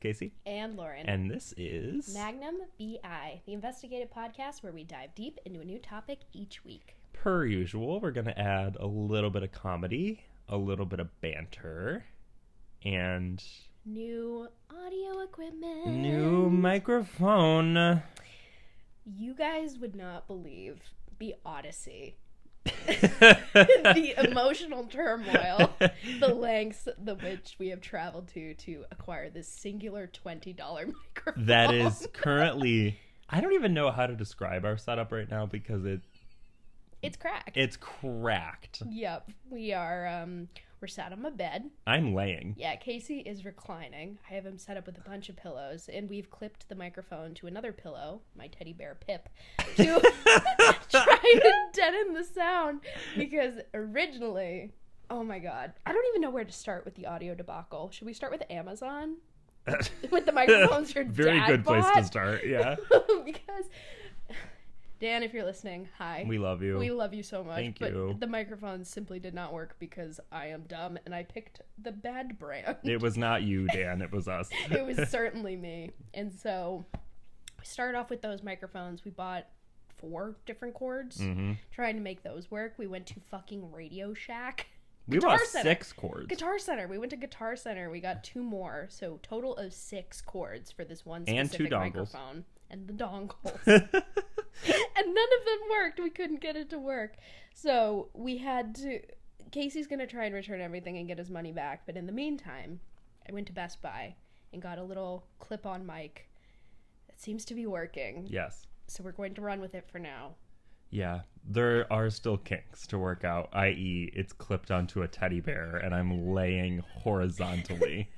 Casey. And Lauren. And this is Magnum B.I, the investigative podcast where we dive deep into a new topic each week. Per usual, we're going to add a little bit of comedy, a little bit of banter, and new audio equipment. New microphone. You guys would not believe the odyssey. The emotional turmoil, the lengths the which we have traveled to acquire this singular $20 microphone. That is currently, I don't even know how to describe our setup right now because it's cracked. It's cracked. Yep. We're sat on my bed. I'm laying. Yeah, Casey is reclining. I have him set up with a bunch of pillows, and we've clipped the microphone to another pillow, my teddy bear Pip, to try to deaden the sound, because originally, oh my god, I don't even know where to start with the audio debacle. Should we start with Amazon? With the microphones your Very dad good place bought? to start, yeah. Because Dan, if you're listening, hi. We love you. We love you so much. Thank but you. The microphone simply did not work because I am dumb and I picked the bad brand. It was not you, Dan. It was us. It was certainly me. And so we started off with those microphones. We bought 4 different cords, trying to make those work. We went to fucking Radio Shack. We bought 6 cords. Guitar Center. We went to Guitar Center. We got 2 more. So total of 6 cords for this one specific and 2 dongles. microphone. And the dongles. And none of them worked. We couldn't get it to work. So we had to... Casey's going to try and return everything and get his money back. But in the meantime, I went to Best Buy and got a little clip-on mic that seems to be working. Yes. So we're going to run with it for now. Yeah. There are still kinks to work out, i.e. it's clipped onto a teddy bear and I'm laying horizontally.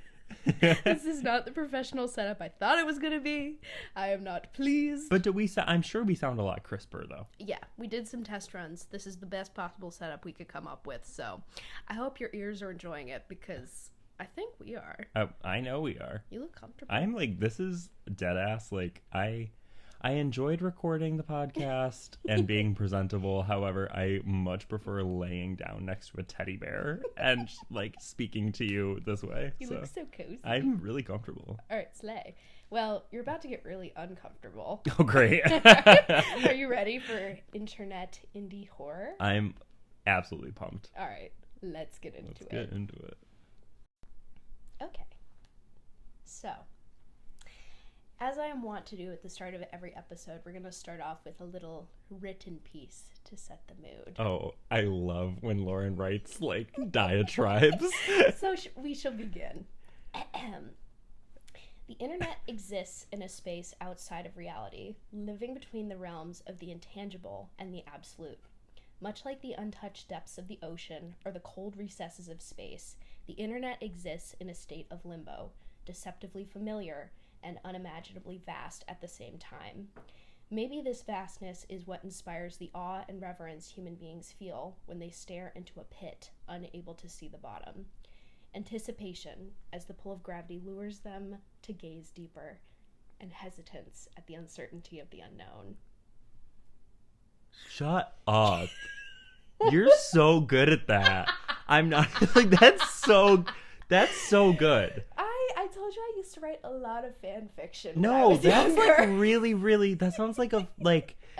This is not the professional setup I thought it was going to be. I am not pleased. But I'm sure we sound a lot crisper, though. Yeah, we did some test runs. This is the best possible setup we could come up with. So I hope your ears are enjoying it because I think we are. I know we are. You look comfortable. I'm like, this is dead ass. Like, I enjoyed recording the podcast and being presentable. However, I much prefer laying down next to a teddy bear and like speaking to you this way. You look so cozy. I'm really comfortable. All right, slay. Well, you're about to get really uncomfortable. Oh, great. Are you ready for internet indie horror? I'm absolutely pumped. All right, let's get into it. Let's get into it. Okay. So, as I am wont to do at the start of every episode, we're going to start off with a little written piece to set the mood. Oh, I love when Lauren writes, like, diatribes. So we shall begin. The internet exists in a space outside of reality, living between the realms of the intangible and the absolute. Much like the untouched depths of the ocean or the cold recesses of space, the internet exists in a state of limbo, deceptively familiar and unimaginably vast at the same time. Maybe this vastness is what inspires the awe and reverence human beings feel when they stare into a pit, unable to see the bottom. Anticipation, as the pull of gravity lures them to gaze deeper, and hesitance at the uncertainty of the unknown. Shut up. You're so good at that. I'm not, like, that's so good. I told you I used to write a lot of fan fiction. No, that's like really, really. That sounds like a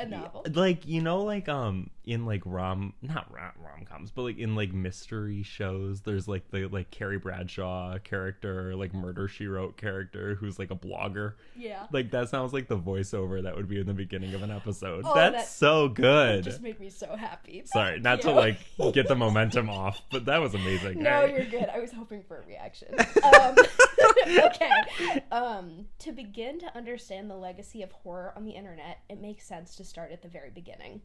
novel. Like, you know, like in like not rom-coms, but like in like mystery shows, there's like the like Carrie Bradshaw character, like Murder She Wrote character who's like a blogger. Yeah. Like that sounds like the voiceover that would be in the beginning of an episode. Oh, that's so good. It just made me so happy. Sorry, not to like get the momentum off, but that was amazing. No, right? You're good. I was hoping for a reaction. Okay. To begin to understand the legacy of horror on the internet, it makes sense to start at the very beginning.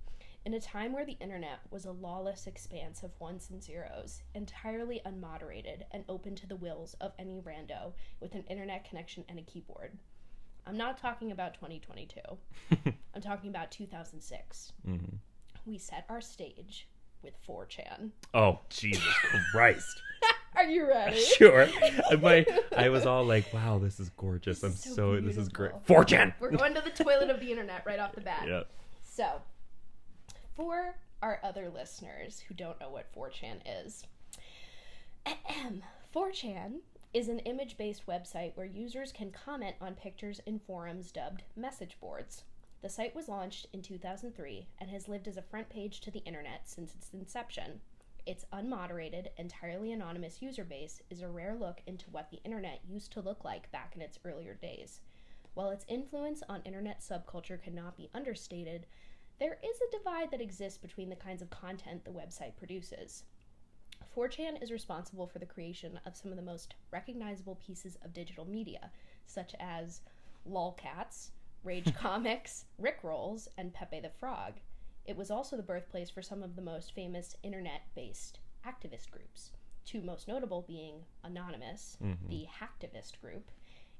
In a time where the internet was a lawless expanse of ones and zeros, entirely unmoderated and open to the wills of any rando with an internet connection and a keyboard. I'm not talking about 2022. I'm talking about 2006. Mm-hmm. We set our stage with 4chan. Oh, Jesus Christ. Are you ready? Sure. I was all like, wow, this is gorgeous. This is great. 4chan! We're going to the toilet of the internet right off the bat. Yep. So, for our other listeners who don't know what 4chan is, 4chan is an image-based website where users can comment on pictures in forums dubbed message boards. The site was launched in 2003 and has lived as a front page to the internet since its inception. Its unmoderated, entirely anonymous user base is a rare look into what the internet used to look like back in its earlier days. While its influence on internet subculture cannot be understated, there is a divide that exists between the kinds of content the website produces. 4chan is responsible for the creation of some of the most recognizable pieces of digital media, such as lolcats, Rage Comics, Rickrolls, and Pepe the Frog. It was also the birthplace for some of the most famous internet-based activist groups, two most notable being Anonymous, the hacktivist group,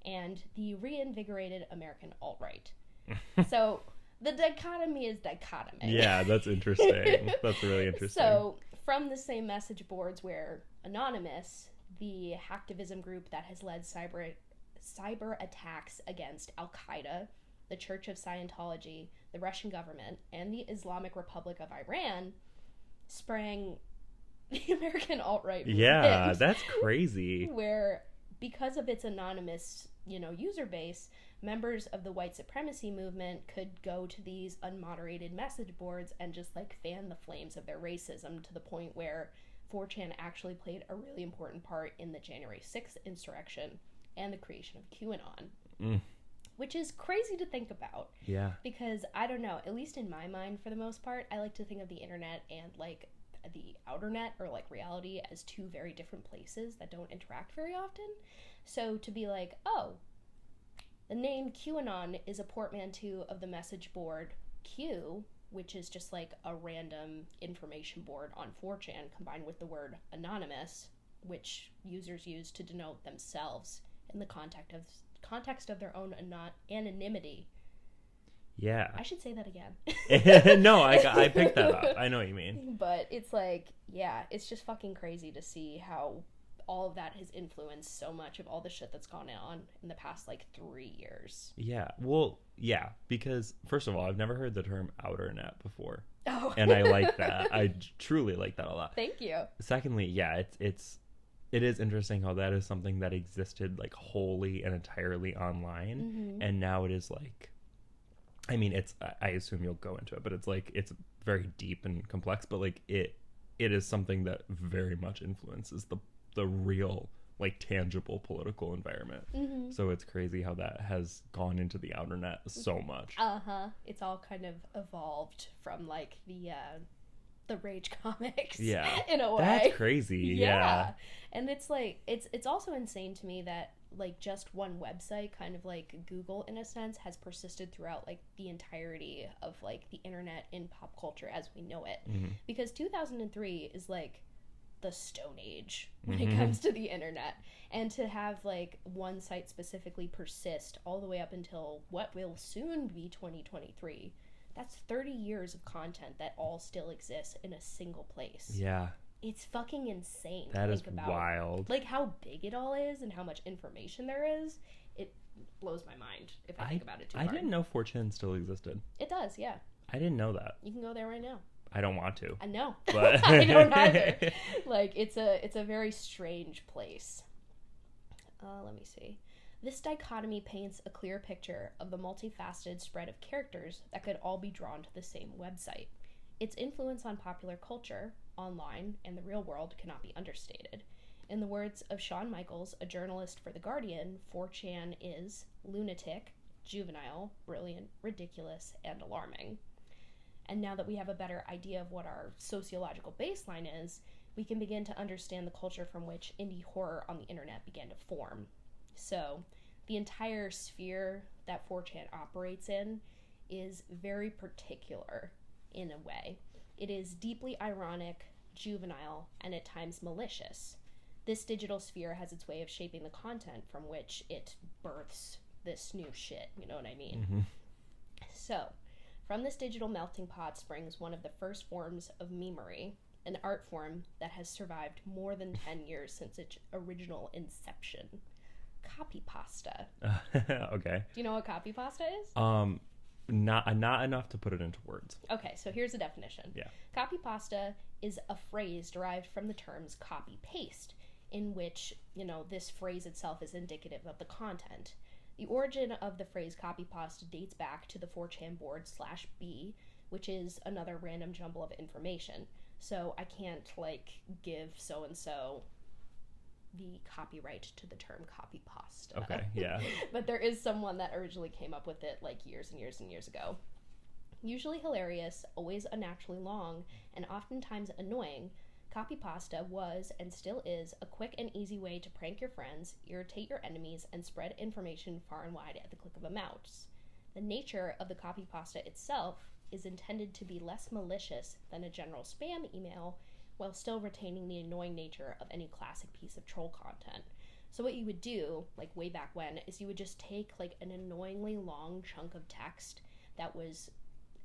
and the reinvigorated American alt-right. So the dichotomy is dichotomy. Yeah, that's interesting. That's really interesting. So from the same message boards where Anonymous, the hacktivism group that has led cyber attacks against Al-Qaeda, the Church of Scientology, the Russian government, and the Islamic Republic of Iran, sprang the American alt-right movement. Yeah, that's crazy. Where, because of its anonymous, user base, members of the white supremacy movement could go to these unmoderated message boards and just fan the flames of their racism, to the point where 4chan actually played a really important part in the January 6th insurrection and the creation of QAnon. Which is crazy to think about. Yeah. Because, I don't know, at least in my mind, for the most part, I like to think of the internet and, the outer net, or, reality, as two very different places that don't interact very often. So to be the name QAnon is a portmanteau of the message board Q, which is just, a random information board on 4chan, combined with the word anonymous, which users use to denote themselves in the context of their own anonymity. Yeah. I should say that again. No, I picked that up. I know what you mean. But it's it's just fucking crazy to see how all of that has influenced so much of all the shit that's gone on in the past 3 years. Yeah. Well, yeah, because first of all, I've never heard the term outer net before. Oh. And I like that. I truly like that a lot. Thank you. Secondly, yeah, it is interesting how that is something that existed wholly and entirely online, and now it is I assume you'll go into it, but it's very deep and complex, but it is something that very much influences the real tangible political environment. So it's crazy how that has gone into the outer net so much. It's all kind of evolved from the Rage Comics, in a way. That's crazy. Yeah. And it's it's also insane to me that just one website, kind of Google in a sense, has persisted throughout the entirety of the internet in pop culture as we know it. Because 2003 is the Stone Age when it comes to the internet, and to have one site specifically persist all the way up until what will soon be 2023. That's 30 years of content that all still exists in a single place. Yeah. It's fucking insane. That is about, wild. How big it all is and how much information there is. It blows my mind if I think about it too hard. I didn't know 4chan still existed. It does, yeah. I didn't know that. You can go there right now. I don't want to. I know. But I don't either. It's a very strange place. Let me see. This dichotomy paints a clear picture of the multifaceted spread of characters that could all be drawn to the same website. Its influence on popular culture, online, and the real world cannot be understated. In the words of Shawn Michaels, a journalist for The Guardian, 4chan is lunatic, juvenile, brilliant, ridiculous, and alarming. And now that we have a better idea of what our sociological baseline is, we can begin to understand the culture from which indie horror on the internet began to form. So, the entire sphere that 4chan operates in is very particular in a way. It is deeply ironic, juvenile, and at times malicious. This digital sphere has its way of shaping the content from which it births this new shit, you know what I mean? So, from this digital melting pot springs one of the first forms of memery, an art form that has survived more than 10 years since its original inception. Copypasta. Okay. Do you know what copypasta is? Not enough to put it into words. Okay, so here's a definition. Yeah. Copypasta is a phrase derived from the terms copy-paste, in which, this phrase itself is indicative of the content. The origin of the phrase copypasta dates back to the 4chan board /B, which is another random jumble of information. So I can't, give so-and-so the copyright to the term copypasta. Okay, yeah. But there is someone that originally came up with it, years and years and years ago. Usually hilarious, always unnaturally long, and oftentimes annoying, copypasta was, and still is, a quick and easy way to prank your friends, irritate your enemies, and spread information far and wide at the click of a mouse. The nature of the copypasta itself is intended to be less malicious than a general spam email, while still retaining the annoying nature of any classic piece of troll content. So what you would do, way back when, is you would just take, an annoyingly long chunk of text that was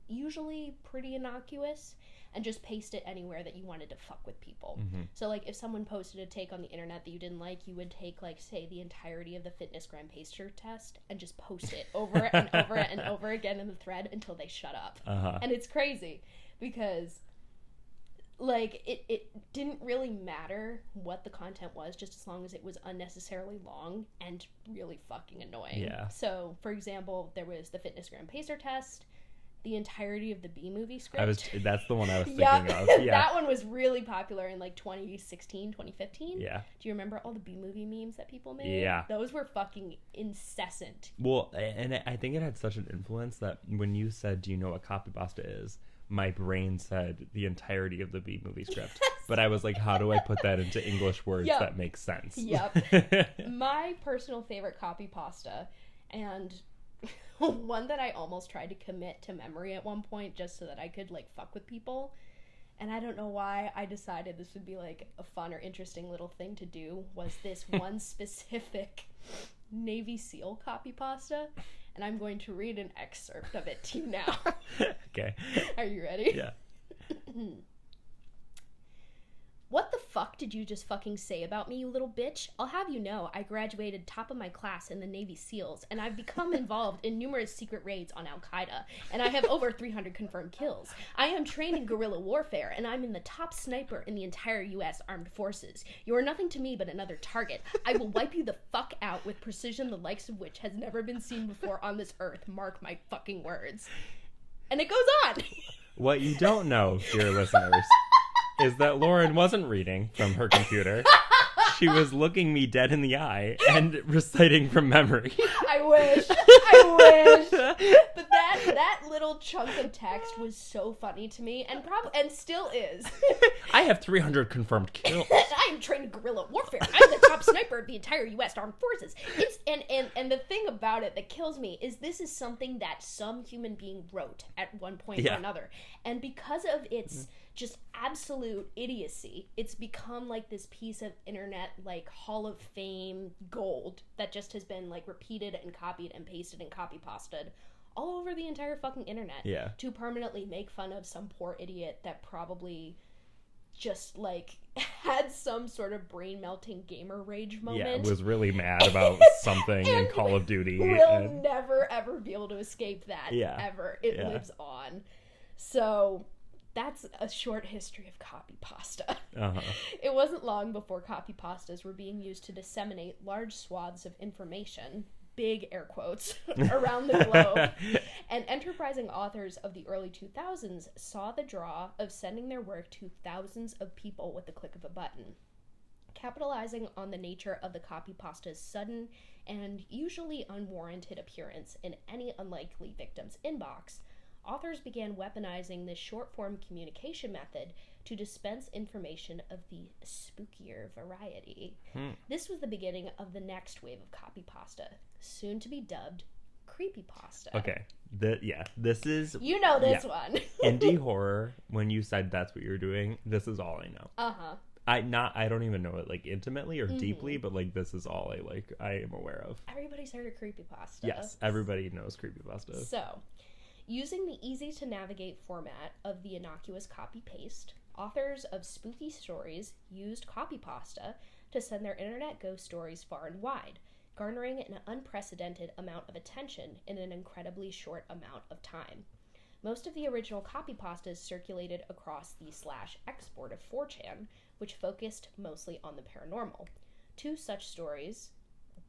usually pretty innocuous, and just paste it anywhere that you wanted to fuck with people. Mm-hmm. So, if someone posted a take on the internet that you didn't like, you would take, say, the entirety of the fitness gram paster test and just post it over and over and over again in the thread until they shut up. Uh-huh. And it's crazy, because, it didn't really matter what the content was, just as long as it was unnecessarily long and really fucking annoying. Yeah. So, for example, there was the fitness gram pacer test, the entirety of the B movie script. That's the one I was thinking of. Yeah. That one was really popular in 2016, 2015. Yeah. Do you remember all the B movie memes that people made? Yeah. Those were fucking incessant. Well, and I think it had such an influence that when you said, do you know what copypasta is? My brain said the entirety of the B movie script. Yes. But I was like, how do I put that into English words that make sense? Yep. My personal favorite copypasta, and one that I almost tried to commit to memory at one point just so that I could fuck with people, and I don't know why I decided this would be a fun or interesting little thing to do, was this one specific Navy SEAL copypasta, and I'm going to read an excerpt of it to you now. Okay. Are you ready? Yeah. What the fuck did you just fucking say about me, you little bitch? I'll have you know, I graduated top of my class in the Navy SEALs, and I've become involved in numerous secret raids on Al-Qaeda, and I have over 300 confirmed kills. I am trained in guerrilla warfare, and I'm in the top sniper in the entire U.S. Armed Forces. You are nothing to me but another target. I will wipe you the fuck out with precision the likes of which has never been seen before on this earth. Mark my fucking words. And it goes on. What you don't know, dear listeners, is that Lauren wasn't reading from her computer. She was looking me dead in the eye and reciting from memory. I wish. But that little chunk of text was so funny to me, and still is. I have 300 confirmed kills. I am trained in guerrilla warfare. I'm the top sniper of the entire U.S. Armed Forces. It's and the thing about it that kills me is this is something that some human being wrote at one point or another, and because of its just absolute idiocy, it's become this piece of internet Hall of Fame gold that just has been repeated and copied and pasted and copy pasted all over the entire fucking internet to permanently make fun of some poor idiot that probably just had some sort of brain melting gamer rage moment. Was really mad about something in Call of Duty. Will never ever be able to escape that ever. It lives on. So that's a short history of copypasta. Uh-huh. It wasn't long before copypastas were being used to disseminate large swaths of information, big air quotes, around the globe. And enterprising authors of the early 2000s saw the draw of sending their work to thousands of people with the click of a button. Capitalizing on the nature of the copypasta's sudden and usually unwarranted appearance in any unlikely victim's inbox, authors began weaponizing this short-form communication method to dispense information of the spookier variety. This was the beginning of the next wave of copypasta, soon to be dubbed creepypasta. Okay. This is... You know this one. Indie horror, when you said that's what you're doing, this is all I know. Uh-huh. I don't even know it intimately or deeply, but this is all I am aware of. Everybody's heard of creepypasta. Yes, everybody knows creepypasta. So, using the easy-to-navigate format of the innocuous copy-paste, authors of spooky stories used copypasta to send their internet ghost stories far and wide, garnering an unprecedented amount of attention in an incredibly short amount of time. Most of the original copypastas circulated across the /export of 4chan, which focused mostly on the paranormal. Two such stories,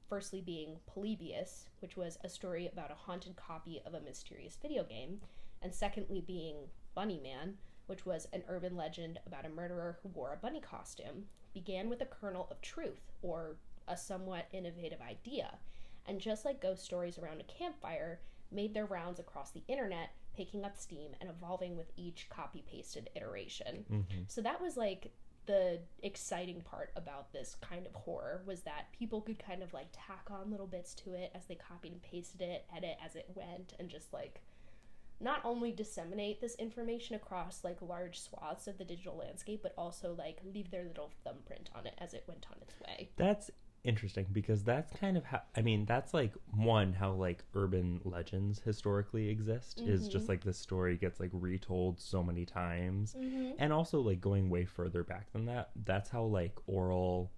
firstly being Polybius, which was a story about a haunted copy of a mysterious video game, and secondly being Bunny Man, which was an urban legend about a murderer who wore a bunny costume, began with a kernel of truth, or a somewhat innovative idea, and just like ghost stories around a campfire, made their rounds across the internet, picking up steam and evolving with each copy-pasted iteration. Mm-hmm. So that was like the exciting part about this kind of horror, was that people could kind of like tack on little bits to it as they copied and pasted it, edit as it went, and just like not only disseminate this information across like large swaths of the digital landscape, but also like leave their little thumbprint on it as it went on its way. That's interesting, because that's kind of how, I mean, that's like one, how like urban legends historically exist, is just like the story gets like retold so many times. And also like going way further back than that, that's how like oral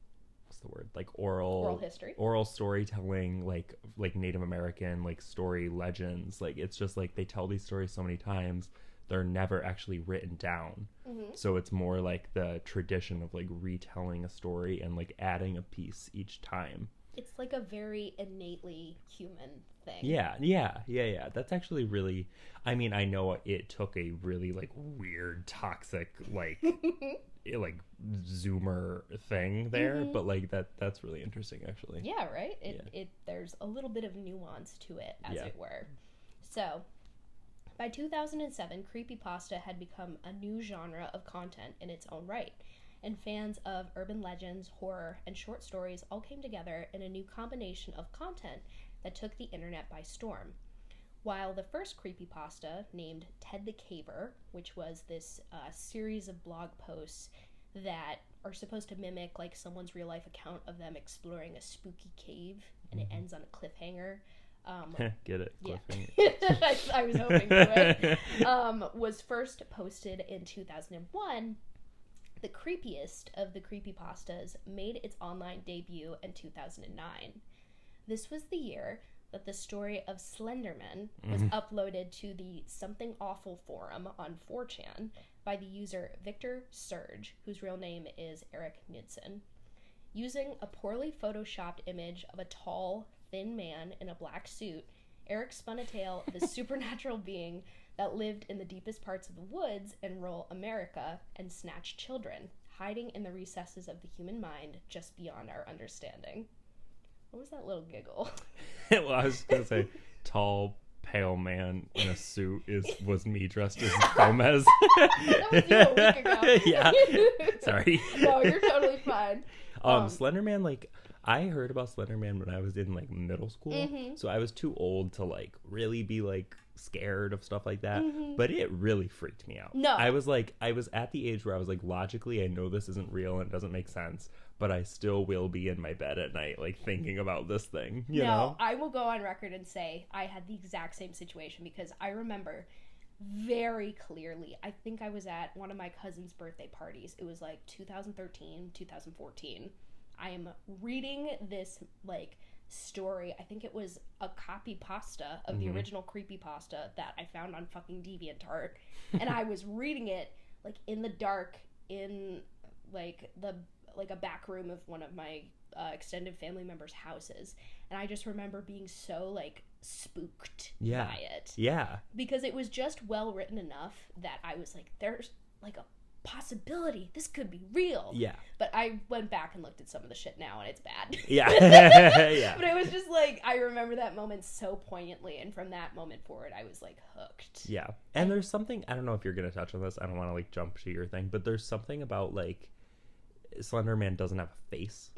history, oral storytelling, like Native American like story legends, like it's just like they tell these stories so many times, they're never actually written down. So it's more like the tradition of like retelling a story and like adding a piece each time. It's like a very innately human thing. Yeah. That's actually really, I mean, I know it took a really like weird, toxic, like like Zoomer thing there, but like that's really interesting actually. Yeah, right? It there's a little bit of nuance to it, as it were. So by 2007, creepypasta had become a new genre of content in its own right, and fans of urban legends, horror, and short stories all came together in a new combination of content that took the internet by storm. While the first creepypasta, named Ted the Caver, which was this series of blog posts that are supposed to mimic like someone's real life account of them exploring a spooky cave, and it ends on a cliffhanger. Get it? Cliffhanger. Yeah. I was hoping for it. Was first posted in 2001. The creepiest of the creepypastas made its online debut in 2009. This was the year that the story of Slenderman was uploaded to the Something Awful forum on 4chan by the user Victor Surge, whose real name is Eric Knudsen. Using a poorly photoshopped image of a tall, thin man in a black suit, Eric spun a tale of a supernatural being that lived in the deepest parts of the woods in rural America and snatched children, hiding in the recesses of the human mind just beyond our understanding. What was that little giggle? Well, I was going to say, tall, pale man in a suit was me dressed as Gomez. That was you a week ago. Yeah. Sorry. No, you're totally fine. Slenderman, like, I heard about Slenderman when I was in like middle school, so I was too old to like really be like scared of stuff like that, but it really freaked me out. No. I was at the age where I was like, logically I know this isn't real and it doesn't make sense, but I still will be in my bed at night like thinking about this thing, you know? I will go on record and say I had the exact same situation, because I remember very clearly, I think I was at one of my cousin's birthday parties. It was like 2013, 2014. I am reading this like story. I think it was a copy pasta of the original creepypasta that I found on fucking DeviantArt, and I was reading it like in the dark in like a back room of one of my extended family members' houses, and I just remember being so like spooked by it. Yeah, because it was just well written enough that I was like, there's like a possibility this could be real. Yeah, but I went back and looked at some of the shit now, and it's bad. Yeah. Yeah. But it was just like, I remember that moment so poignantly, and from that moment forward I was like hooked. Yeah. And there's something, I don't know if you're gonna touch on this, I don't want to like jump to your thing, but there's something about like Slenderman doesn't have a face,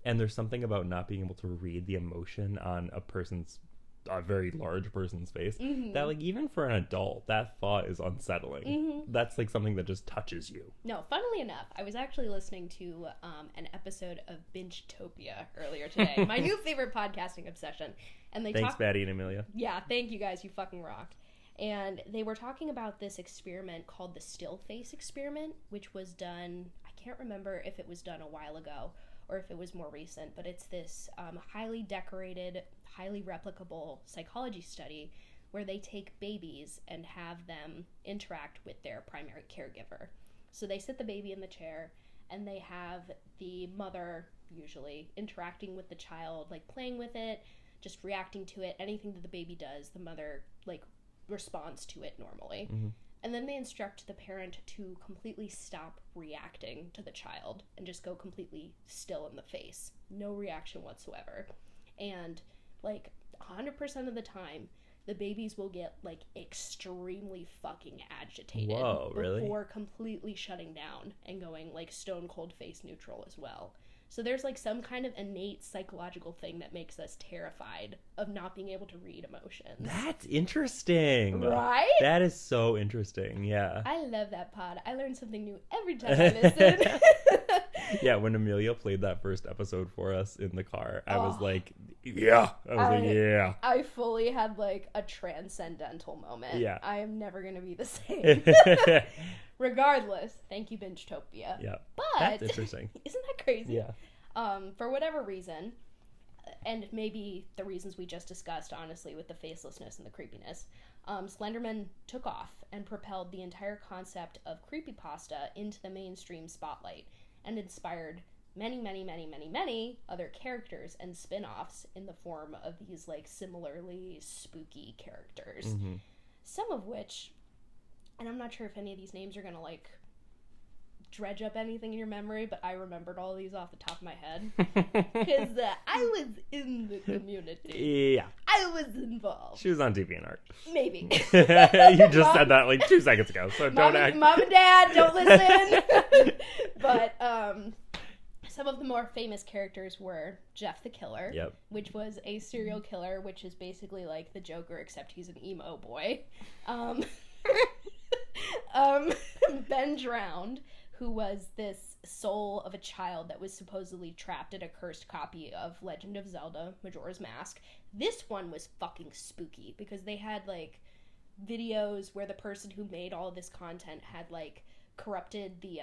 and there's something about not being able to read the emotion on a very large person's face, that like even for an adult, that thought is unsettling. That's like something that just touches you. No, funnily enough, I was actually listening to an episode of Binge-topia earlier today, my new favorite podcasting obsession, and thanks Maddie and Amelia. Yeah, thank you guys, you fucking rocked. And they were talking about this experiment called the still face experiment, which was done, I can't remember if it was done a while ago or if it was more recent, but it's this highly decorated, highly replicable psychology study where they take babies and have them interact with their primary caregiver. So they sit the baby in the chair, and they have the mother, usually, interacting with the child, like playing with it, just reacting to it. Anything that the baby does, the mother, like, responds to it normally. Mm-hmm. And then they instruct the parent to completely stop reacting to the child and just go completely still in the face. No reaction whatsoever. And, like, 100% of the time, the babies will get, like, extremely fucking agitated. Whoa, really? Before completely shutting down and going, like, stone cold face neutral as well. So there's, like, some kind of innate psychological thing that makes us terrified of not being able to read emotions. That's interesting. Right? That is so interesting, yeah. I love that pod. I learn something new every time I listen. Yeah, when Amelia played that first episode for us in the car, I was like, yeah. Yeah. I fully had, like, a transcendental moment. Yeah. I am never going to be the same. Regardless, thank you, Bingetopia. Yeah. But That's interesting. Isn't that crazy? Yeah. For whatever reason, and maybe the reasons we just discussed, honestly, with the facelessness and the creepiness, Slenderman took off and propelled the entire concept of creepypasta into the mainstream spotlight and inspired many, many, many, many, many other characters and spin-offs in the form of these, like, similarly spooky characters. Mm-hmm. Some of which, and I'm not sure if any of these names are gonna, like, dredge up anything in your memory, but I remembered all of these off the top of my head. Because I was in the community. Yeah. I was involved. She was on DeviantArt. Maybe. You just said that like 2 seconds ago, so don't act. Mom and Dad, don't listen. But some of the more famous characters were Jeff the Killer, which was a serial killer, which is basically like the Joker, except he's an emo boy. Ben Drowned, who was this soul of a child that was supposedly trapped in a cursed copy of Legend of Zelda Majora's Mask. This one was fucking spooky because they had, like, videos where the person who made all of this content had, like, corrupted the,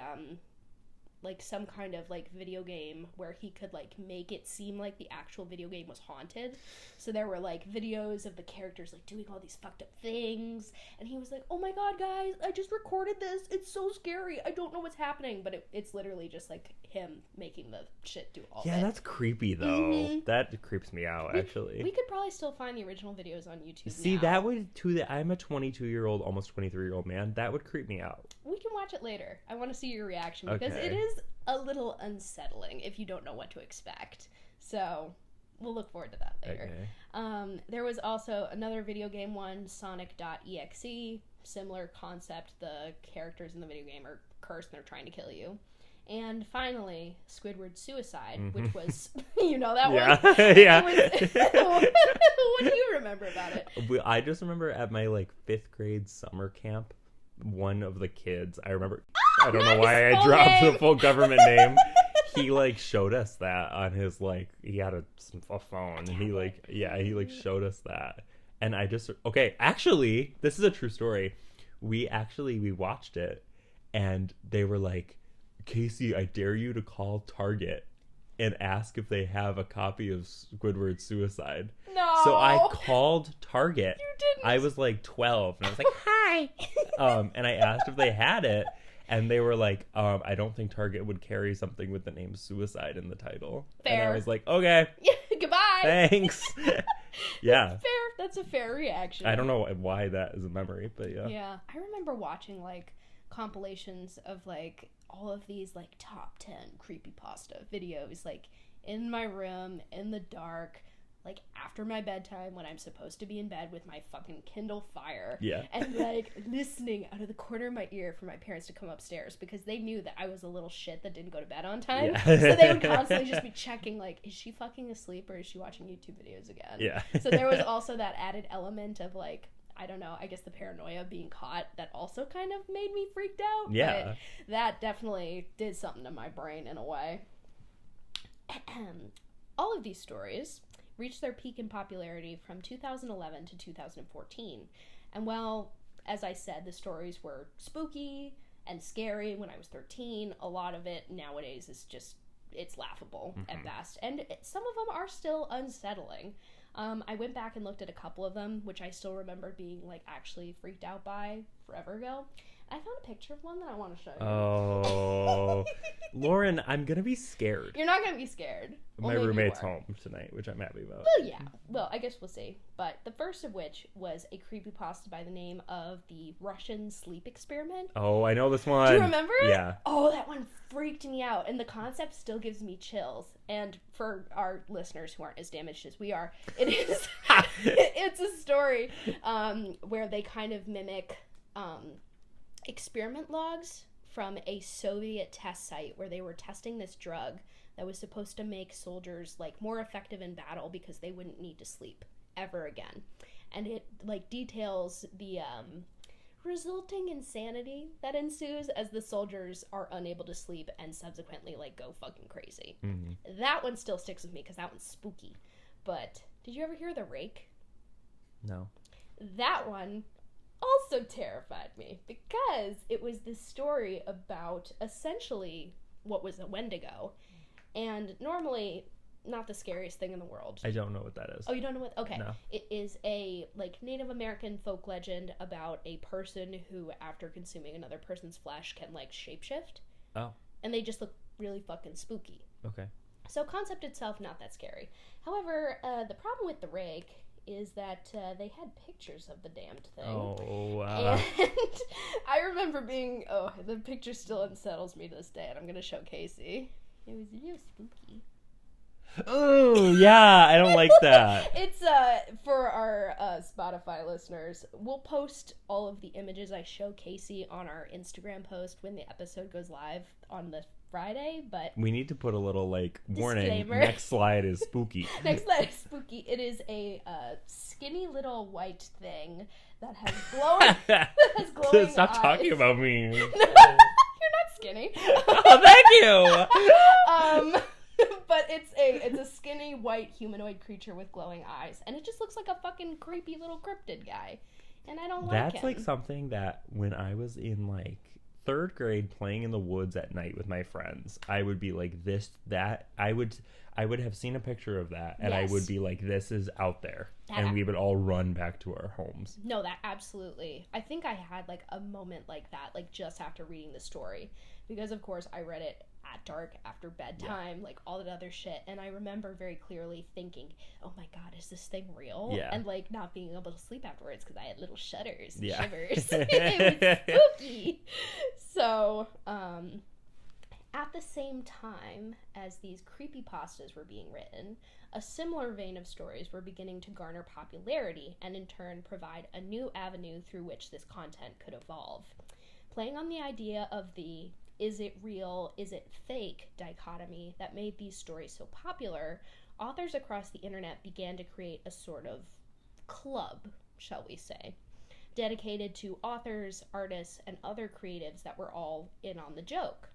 like, some kind of, like, video game where he could, like, make it seem like the actual video game was haunted. So there were, like, videos of the characters, like, doing all these fucked up things. And he was like, oh my god, guys, I just recorded this. It's so scary. I don't know what's happening. But it's literally just, like, him making the shit do all of it. Yeah, that's creepy, though. Mm-hmm. That creeps me out, actually. We could probably still find the original videos on YouTube See, now. that would, I'm a 22-year-old, almost 23-year-old man. That would creep me out. We can watch it later. I want to see your reaction because it is a little unsettling if you don't know what to expect. So we'll look forward to that later. Okay. There was also another video game one, Sonic.exe. Similar concept. The characters in the video game are cursed and they're trying to kill you. And finally, Squidward Suicide, which was, you know that one? Yeah. What do you remember about it? I just remember at my, like, 5th grade summer camp, one of the kids, I remember, I don't know why I dropped the full government name. He, like, showed us that on his, like, he had a phone, and he, like, he showed us that. And I just, okay, actually, this is a true story. We watched it, and they were like, Casey, I dare you to call Target and ask if they have a copy of Squidward Suicide. No. So I called Target. You didn't. I was like 12, and I was like, hi. And I asked if they had it, and they were like, I don't think Target would carry something with the name Suicide in the title. Fair. And I was like, okay. Goodbye. Thanks. Yeah. Fair. That's a fair reaction. I don't know why that is a memory, but yeah. Yeah. I remember watching, like, compilations of, like, all of these, like, top 10 creepypasta videos, like, in my room, in the dark, like, after my bedtime when I'm supposed to be in bed with my fucking Kindle Fire. Yeah. And, like, listening out of the corner of my ear for my parents to come upstairs because they knew that I was a little shit that didn't go to bed on time. Yeah. So they would constantly just be checking, like, is she fucking asleep or is she watching YouTube videos again? Yeah. So there was also that added element of, like, I don't know, I guess the paranoia of being caught that also kind of made me freaked out. Yeah. But that definitely did something to my brain in a way. All of these stories reached their peak in popularity from 2011 to 2014. And while, as I said, the stories were spooky and scary when I was 13, a lot of it nowadays is just, it's laughable at best. And some of them are still unsettling. I went back and looked at a couple of them, which I still remember being, like, actually freaked out by forever ago. I found a picture of one that I want to show you. Oh. Lauren, I'm going to be scared. You're not going to be scared. My roommate's home tonight, which I'm happy about. Well, yeah. Well, I guess we'll see. But the first of which was a creepypasta by the name of the Russian sleep experiment. Oh, I know this one. Do you remember? Yeah. Oh, that one freaked me out. And the concept still gives me chills. And for our listeners who aren't as damaged as we are, it is it's a story where they kind of mimic experiment logs from a Soviet test site where they were testing this drug that was supposed to make soldiers, like, more effective in battle because they wouldn't need to sleep ever again. And it, like, details the resulting insanity that ensues as the soldiers are unable to sleep and subsequently, like, go fucking crazy. Mm-hmm. That one still sticks with me because that one's spooky. But did you ever hear The Rake? No. That one also terrified me because it was this story about essentially what was a Wendigo. And normally, not the scariest thing in the world. I don't know what that is. Oh, you don't know what? Okay. No. It is a, like, Native American folk legend about a person who, after consuming another person's flesh, can, like, shapeshift. Oh. And they just look really fucking spooky. Okay. So concept itself, not that scary. However, the problem with The Rake is that they had pictures of the damned thing. Oh, And I remember being, the picture still unsettles me to this day, and I'm going to show Casey. It was real spooky. Oh, yeah, I don't like that. It's, for our Spotify listeners, we'll post all of the images I show Casey on our Instagram post when the episode goes live on the Friday, but... We need to put a little, like, warning. Disclaimer. Next slide is spooky. Next slide is spooky. It is a skinny little white thing that has glowing Stop eyes. talking about me. You're not skinny. Oh, thank you. But it's a skinny white humanoid creature with glowing eyes, and it just looks like a fucking creepy little cryptid guy, and I don't like him. That's like something that when I was in like 3rd grade playing in the woods at night with my friends, I would be like I would have seen a picture of that, and Yes. I would be like, this is out there, and we would all run back to our homes. No, that absolutely. I think I had like a moment like that, like just after reading the story, because of course I read it at dark after bedtime, like all that other shit, and I remember very clearly thinking, oh my god, is this thing real? Yeah. And like not being able to sleep afterwards because I had little shudders and Yeah. shivers. It was spooky. So at the same time as these creepypastas were being written, a similar vein of stories were beginning to garner popularity and in turn provide a new avenue through which this content could evolve. Playing on the idea of the is it real, is it fake dichotomy that made these stories so popular, authors across the internet began to create a sort of club, shall we say, dedicated to authors, artists, and other creatives that were all in on the joke.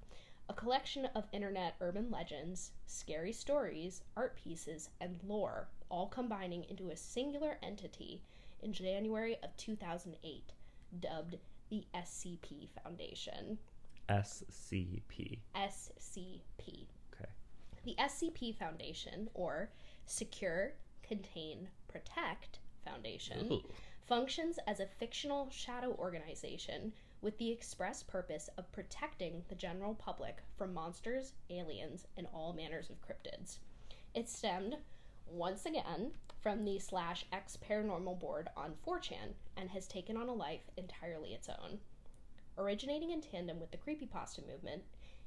A collection of internet urban legends, scary stories, art pieces, and lore, all combining into a singular entity in January of 2008, dubbed the SCP Foundation. SCP. SCP. Okay. The SCP Foundation, or Secure, Contain, Protect Foundation, Ooh. functions as a fictional shadow organization with the express purpose of protecting the general public from monsters, aliens, and all manners of cryptids. It stemmed, once again, from the /X Paranormal board on 4chan and has taken on a life entirely its own. Originating in tandem with the creepypasta movement,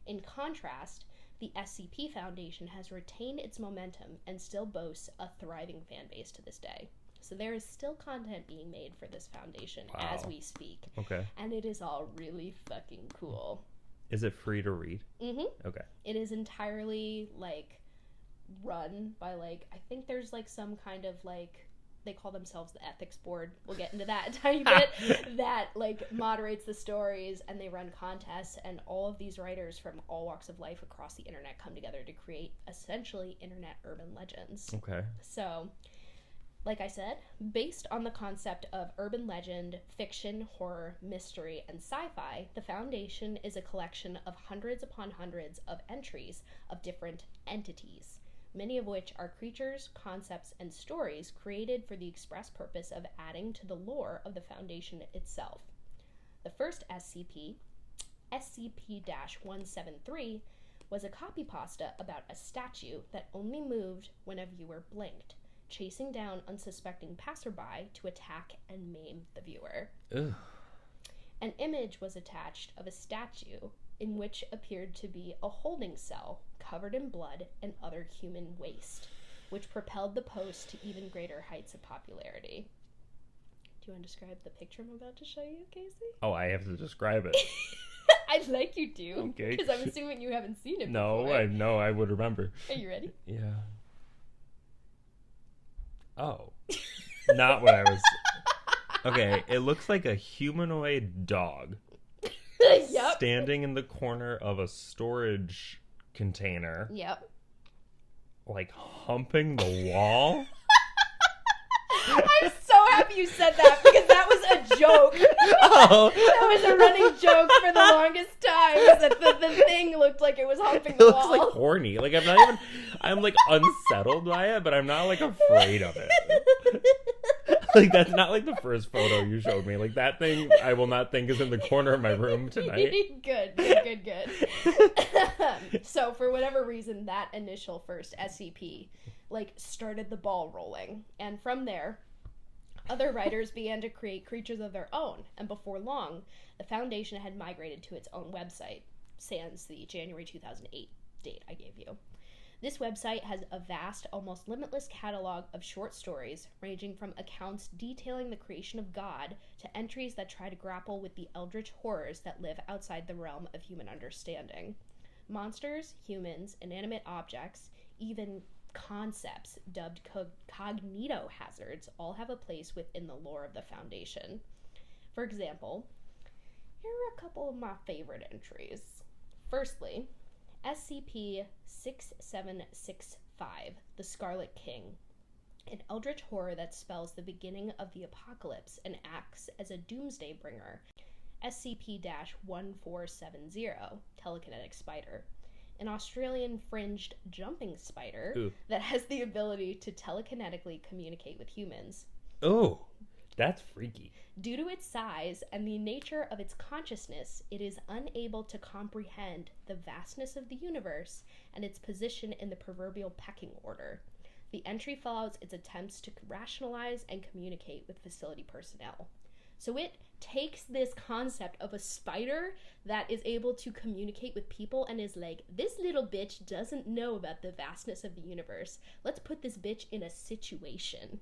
in contrast, the SCP Foundation has retained its momentum and still boasts a thriving fan base to this day. So there is still content being made for this foundation as we speak. Okay. And it is all really fucking cool. Is it free to read? Mm-hmm. Okay. It is entirely, like, run by, like, I think there's, like, some kind of, like, they call themselves the ethics board. We'll get into that a tiny bit. That, like, moderates the stories, and they run contests, and all of these writers from all walks of life across the internet come together to create, essentially, internet urban legends. Okay. So, like I said, based on the concept of urban legend, fiction, horror, mystery, and sci-fi, the Foundation is a collection of hundreds upon hundreds of entries of different entities, many of which are creatures, concepts, and stories created for the express purpose of adding to the lore of the Foundation itself. The first SCP-173, was a copy pasta about a statue that only moved when a viewer blinked, chasing down unsuspecting passerby to attack and maim the viewer. Ugh. An image was attached of a statue in which appeared to be a holding cell covered in blood and other human waste, which propelled the post to even greater heights of popularity. Do you want to describe the picture I'm about to show you, Casey? Oh, I have to describe it. I'd like you to, Okay. because I'm assuming you haven't seen it No, before. I would remember. Are you ready? Yeah. Oh. Not what I was... Okay, it looks like a humanoid dog. Yep. Standing in the corner of a storage container. Yep. Like, humping the wall. I'm so happy you said that, because that was a joke. Oh. That was a running joke for the longest time, is that the thing looked like it was humping the It wall. looks like horny. Like, I'm like unsettled by it, but I'm not like afraid of it. Like, that's not like the first photo you showed me. Like, that thing I will not think is in the corner of my room tonight. Good. So, for whatever reason, that initial first SCP, like, started the ball rolling. And from there, other writers began to create creatures of their own. And before long, the Foundation had migrated to its own website, sans the January 2008 date I gave you. This website has a vast, almost limitless catalog of short stories, ranging from accounts detailing the creation of God to entries that try to grapple with the eldritch horrors that live outside the realm of human understanding. Monsters, humans, inanimate objects, even concepts dubbed cognito-hazards all have a place within the lore of the Foundation. For example, here are a couple of my favorite entries. Firstly, SCP-6765, the Scarlet King, an eldritch horror that spells the beginning of the apocalypse and acts as a doomsday bringer. SCP-1470, Telekinetic Spider, an Australian fringed jumping spider that has the ability to telekinetically communicate with humans. Oh, that's freaky. Due to its size and the nature of its consciousness, it is unable to comprehend the vastness of the universe and its position in the proverbial pecking order. The entry follows its attempts to rationalize and communicate with facility personnel. So it takes this concept of a spider that is able to communicate with people and is like, this little bitch doesn't know about the vastness of the universe. Let's put this bitch in a situation.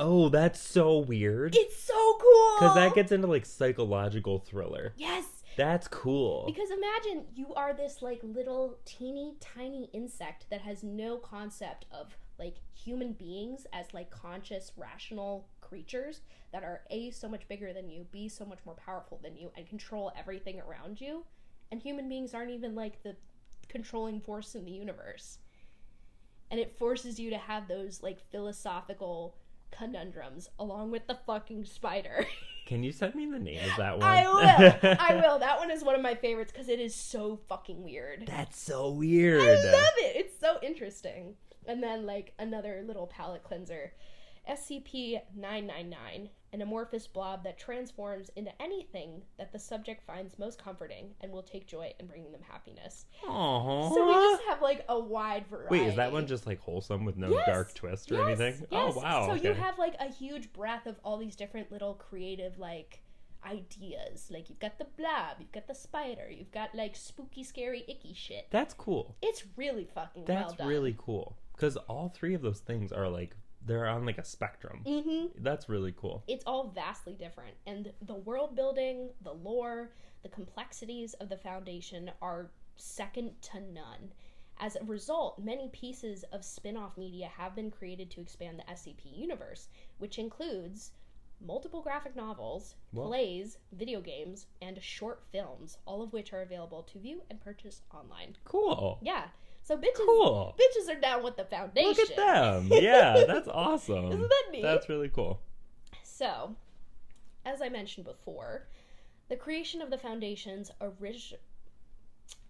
Oh, that's so weird. It's so cool! Because that gets into, like, psychological thriller. Yes! That's cool. Because imagine you are this, like, little teeny tiny insect that has no concept of, like, human beings as, like, conscious, rational creatures that are A, so much bigger than you, B, so much more powerful than you, and control everything around you. And human beings aren't even, like, the controlling force in the universe. And it forces you to have those, like, philosophical conundrums along with the fucking spider. Can you send me the name of that one? I will. That one is one of my favorites because it is so fucking weird. That's so weird. I love it. It's so interesting. And then, like, another little palate cleanser. SCP-999, an amorphous blob that transforms into anything that the subject finds most comforting and will take joy in bringing them happiness. Aww. So we just have, like, a wide variety. Wait, is that one just, like, wholesome with no dark twist or anything? Yes. Oh, wow. So okay. you have, like, a huge breadth of all these different little creative, like, ideas. Like, you've got the blob, you've got the spider, you've got, like, spooky, scary, icky shit. That's cool. It's really fucking well done. That's really cool. Because all three of those things are, like, they're on, like, a spectrum. Mm-hmm. That's really cool. It's all vastly different. And the world building, the lore, the complexities of the Foundation are second to none. As a result, many pieces of spin-off media have been created to expand the SCP universe, which includes multiple graphic novels, plays, video games, and short films, all of which are available to view and purchase online. Cool. Yeah. So bitches are down with the Foundation. Look at them. Yeah, that's awesome. Isn't that neat? That's really cool. So, as I mentioned before, the creation of the Foundation's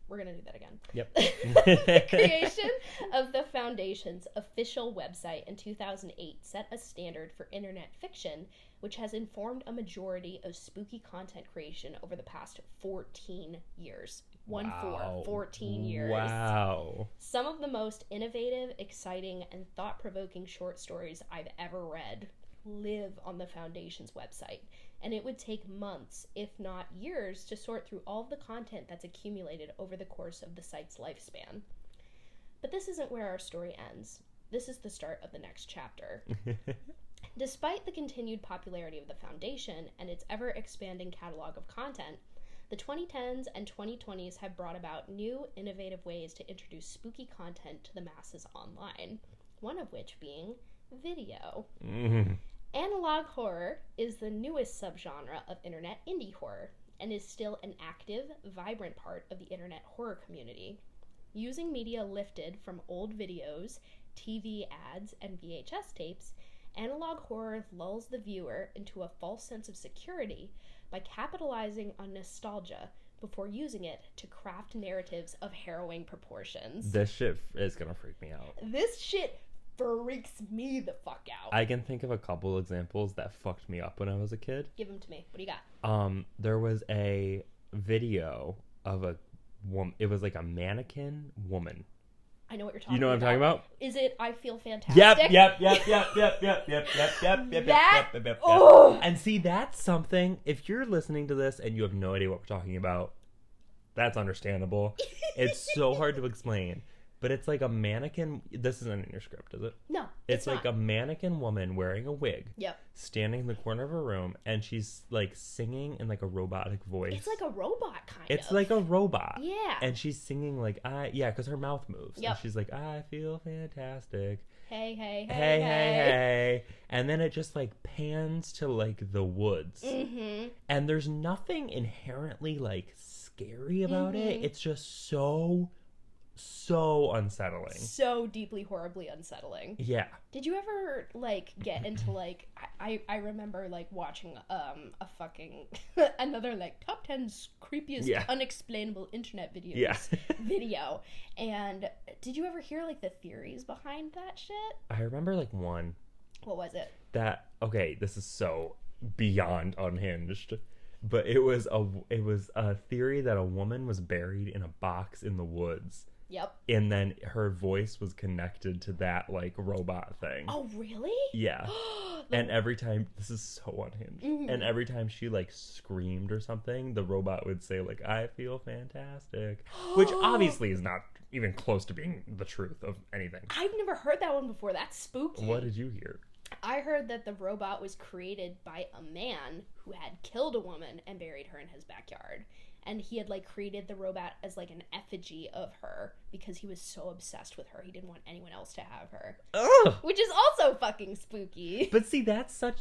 We're going to do that again. Yep. The creation of the Foundation's official website in 2008 set a standard for internet fiction, which has informed a majority of spooky content creation over the past 14 years. 14 years. Wow. Some of the most innovative, exciting, and thought-provoking short stories I've ever read live on the Foundation's website, and it would take months, if not years, to sort through all of the content that's accumulated over the course of the site's lifespan. But this isn't where our story ends. This is the start of the next chapter. Despite the continued popularity of the Foundation and its ever-expanding catalog of content, the 2010s and 2020s have brought about new, innovative ways to introduce spooky content to the masses online, one of which being video. Mm-hmm. Analog horror is the newest subgenre of internet indie horror and is still an active, vibrant part of the internet horror community. Using media lifted from old videos, TV ads, and VHS tapes, analog horror lulls the viewer into a false sense of security by capitalizing on nostalgia before using it to craft narratives of harrowing proportions. This shit is gonna freak me out. This shit freaks me the fuck out. I can think of a couple examples that fucked me up when I was a kid. Give them to me. What do you got? There was a video of a woman. It was like a mannequin woman. I know what you're talking about. You know what I'm talking about? Is it I Feel Fantastic? Yep. And see, that's something, if you're listening to this and you have no idea what we're talking about, that's understandable. It's so hard to explain. But it's like a mannequin. This isn't in your script, is it? No, it's like a mannequin woman wearing a wig. Yep. Standing in the corner of a room, and she's like singing in like a robotic voice. It's like a robot kind of. It's like a robot. Yeah. And she's singing like because her mouth moves. Yep. And she's like, I feel fantastic. Hey, hey, hey, hey, hey, hey. And then it just like pans to like the woods. Mm-hmm. And there's nothing inherently like scary about it. It's just so unsettling. So deeply, horribly unsettling. Yeah. Did you ever like get into like I remember like watching a fucking another like top 10 creepiest unexplainable internet videos video. And did you ever hear like the theories behind that shit? I remember like one. What was it? This is so beyond unhinged. But it was a theory that a woman was buried in a box in the woods. Yep. And then her voice was connected to that like robot thing. Oh, really? Yeah. And every time, this is so unhinged. And every time she like screamed or something, the robot would say like, I feel fantastic. Which obviously is not even close to being the truth of anything. I've never heard that one before. That's spooky. What did you hear? I heard that the robot was created by a man who had killed a woman and buried her in his backyard. And he had like created the robot as like an effigy of her because he was so obsessed with her. He didn't want anyone else to have her. Ugh! Which is also fucking spooky. But see, that's such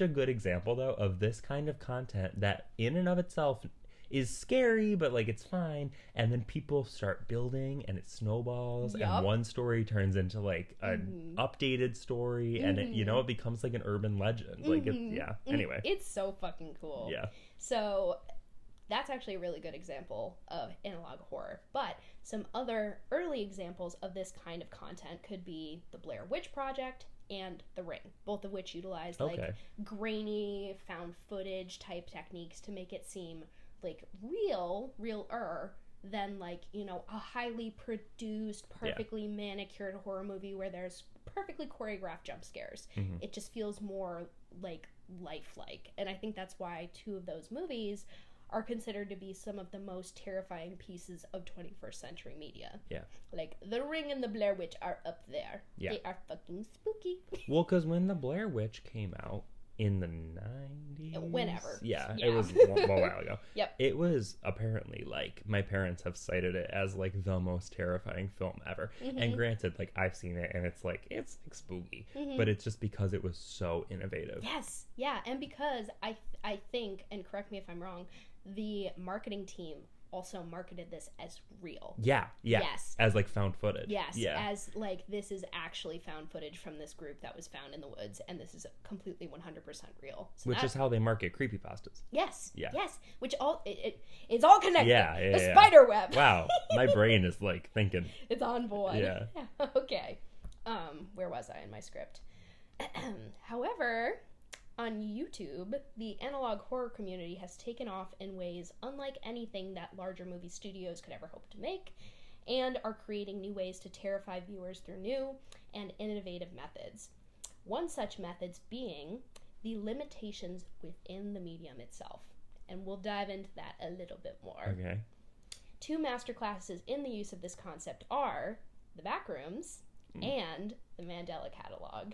a good example though of this kind of content that in and of itself is scary, but like it's fine. And then people start building and it snowballs and one story turns into like an updated story and it becomes like an urban legend. Like anyway. It's so fucking cool. Yeah. So that's actually a really good example of analog horror. But some other early examples of this kind of content could be the Blair Witch Project and The Ring, both of which utilize like grainy found footage type techniques to make it seem like realer than like, a highly produced, perfectly manicured horror movie where there's perfectly choreographed jump scares. It just feels more like lifelike. And I think that's why two of those movies are considered to be some of the most terrifying pieces of 21st century media. Yeah. Like The Ring and the Blair Witch are up there. Yeah. They are fucking spooky. Well, because when the Blair Witch came out in the 90s? Whenever. Yeah. It was a while ago. Yep. It was apparently like, my parents have cited it as like the most terrifying film ever. And granted, like I've seen it and it's like spooky. But it's just because it was so innovative. Yes. Yeah. And because I think, and correct me if I'm wrong, the marketing team also marketed this as real. Yeah. Yes. As like found footage. Yes. Yeah. As like this is actually found footage from this group that was found in the woods, and this is completely 100% real. So Which is how they market creepypastas. Yes. Yeah. Yes. Which it's all connected. Yeah. The spider web. Wow. My brain is like thinking. It's on board. Yeah. Okay. Where was I in my script? However, on YouTube, the analog horror community has taken off in ways unlike anything that larger movie studios could ever hope to make, and are creating new ways to terrify viewers through new and innovative methods. One such methods being the limitations within the medium itself. And we'll dive into that a little bit more. Okay. 2 masterclasses in the use of this concept are The Backrooms and The Mandela Catalog.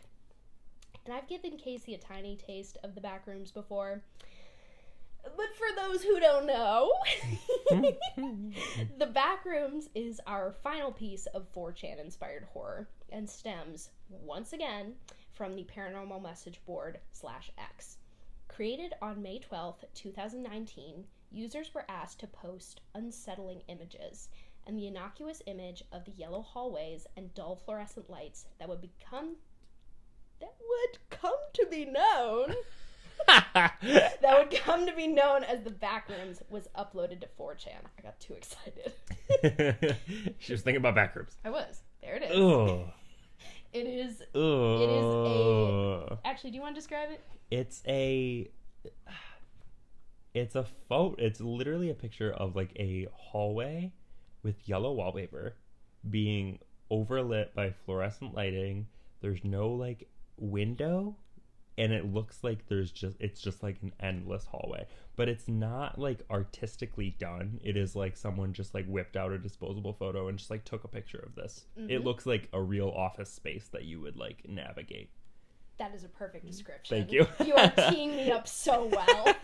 And I've given Casey a tiny taste of The Backrooms before. But for those who don't know, The Backrooms is our final piece of 4chan-inspired horror and stems, once again, from the Paranormal Message Board /X. Created on May 12th, 2019, users were asked to post unsettling images, and the innocuous image of the yellow hallways and dull fluorescent lights that would come to be known as The Backrooms was uploaded to 4chan. I got too excited. She was thinking about Backrooms. I was. There it is. Ugh. It is Ugh. a... Actually, do you want to describe it? It's a photo. It's literally a picture of like a hallway with yellow wallpaper being overlit by fluorescent lighting. There's no like window, and it looks like it's just like an endless hallway, but it's not like artistically done. It is like someone just like whipped out a disposable photo and just like took a picture of this. It looks like a real office space that you would like navigate. That is a perfect description. Thank you. You are teeing me up so well.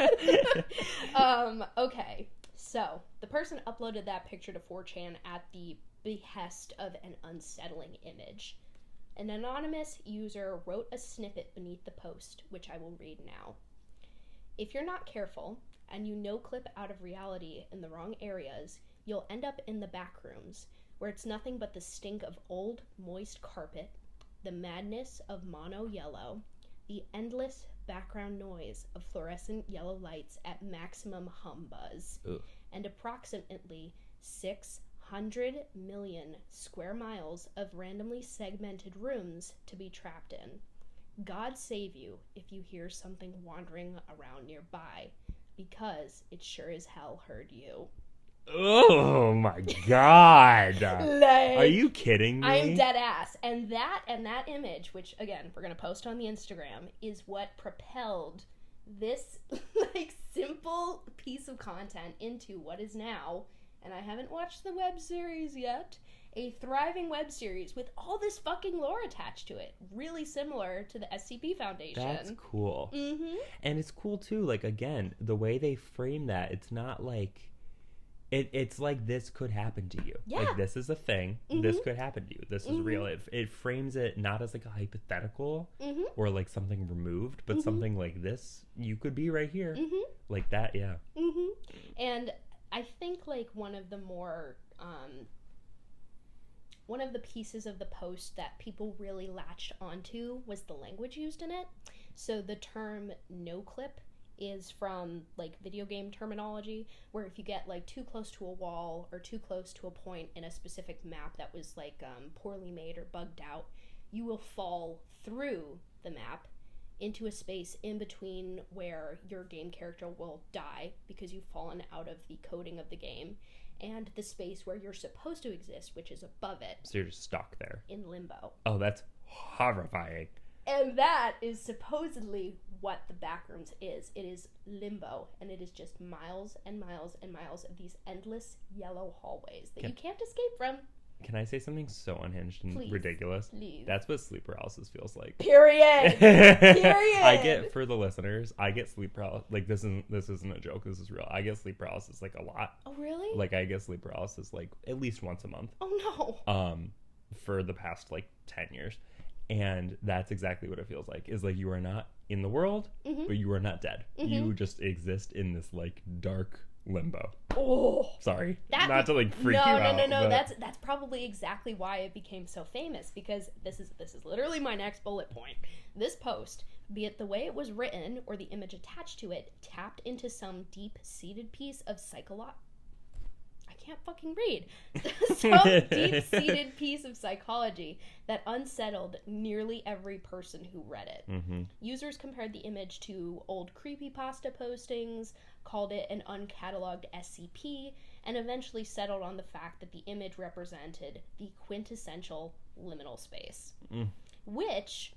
Okay, so the person uploaded that picture to 4chan at the behest of an unsettling image. An anonymous user wrote a snippet beneath the post, which I will read now. If you're not careful, and you no-clip out of reality in the wrong areas, you'll end up in the back rooms, where it's nothing but the stink of old, moist carpet, the madness of mono yellow, the endless background noise of fluorescent yellow lights at maximum hum buzz, and approximately 600 million square miles of randomly segmented rooms to be trapped in. God save you if you hear something wandering around nearby, because it sure as hell heard you. Oh my god. Like, are you kidding me? I'm dead ass. And that image, which again we're gonna post on the Instagram, is what propelled this like simple piece of content into what is now, and I haven't watched the web series yet, a thriving web series with all this fucking lore attached to it. Really similar to the SCP Foundation. That's cool. Mm-hmm. And it's cool too, like again, the way they frame that, it's not like it's like this could happen to you. Yeah. Like this is a thing. Mm-hmm. This could happen to you. This is real. It frames it not as like a hypothetical or like something removed, but something like this. You could be right here. Like that, yeah. And I think like one of the more one of the pieces of the post that people really latched onto was the language used in it. So the term no clip is from like video game terminology, where if you get like too close to a wall or too close to a point in a specific map that was like poorly made or bugged out, you will fall through the map into a space in between where your game character will die because you've fallen out of the coding of the game, and the space where you're supposed to exist, which is above it. So you're just stuck there. In limbo. Oh, that's horrifying. And that is supposedly what the Backrooms is. It is limbo, and it is just miles and miles and miles of these endless yellow hallways that you can't escape from. Can I say something so unhinged and ridiculous? Please. That's what sleep paralysis feels like. Period. Period. I get, for the listeners, I get sleep paralysis. Like this isn't a joke. This is real. I get sleep paralysis like a lot. Oh really? Like I get sleep paralysis like at least once a month. Oh no. For the past like 10 years. And that's exactly what it feels like. Is like you are not in the world, but you are not dead. You just exist in this like dark Limbo. Oh, Sorry, not to like freak you out. No. But... That's probably exactly why it became so famous, because this is literally my next bullet point. This post, be it the way it was written or the image attached to it, tapped into some deep-seated piece of I can't fucking read. Some deep-seated piece of psychology that unsettled nearly every person who read it. Mm-hmm. Users compared the image to old creepypasta postings, called it an uncatalogued SCP, and eventually settled on the fact that the image represented the quintessential liminal space. Which,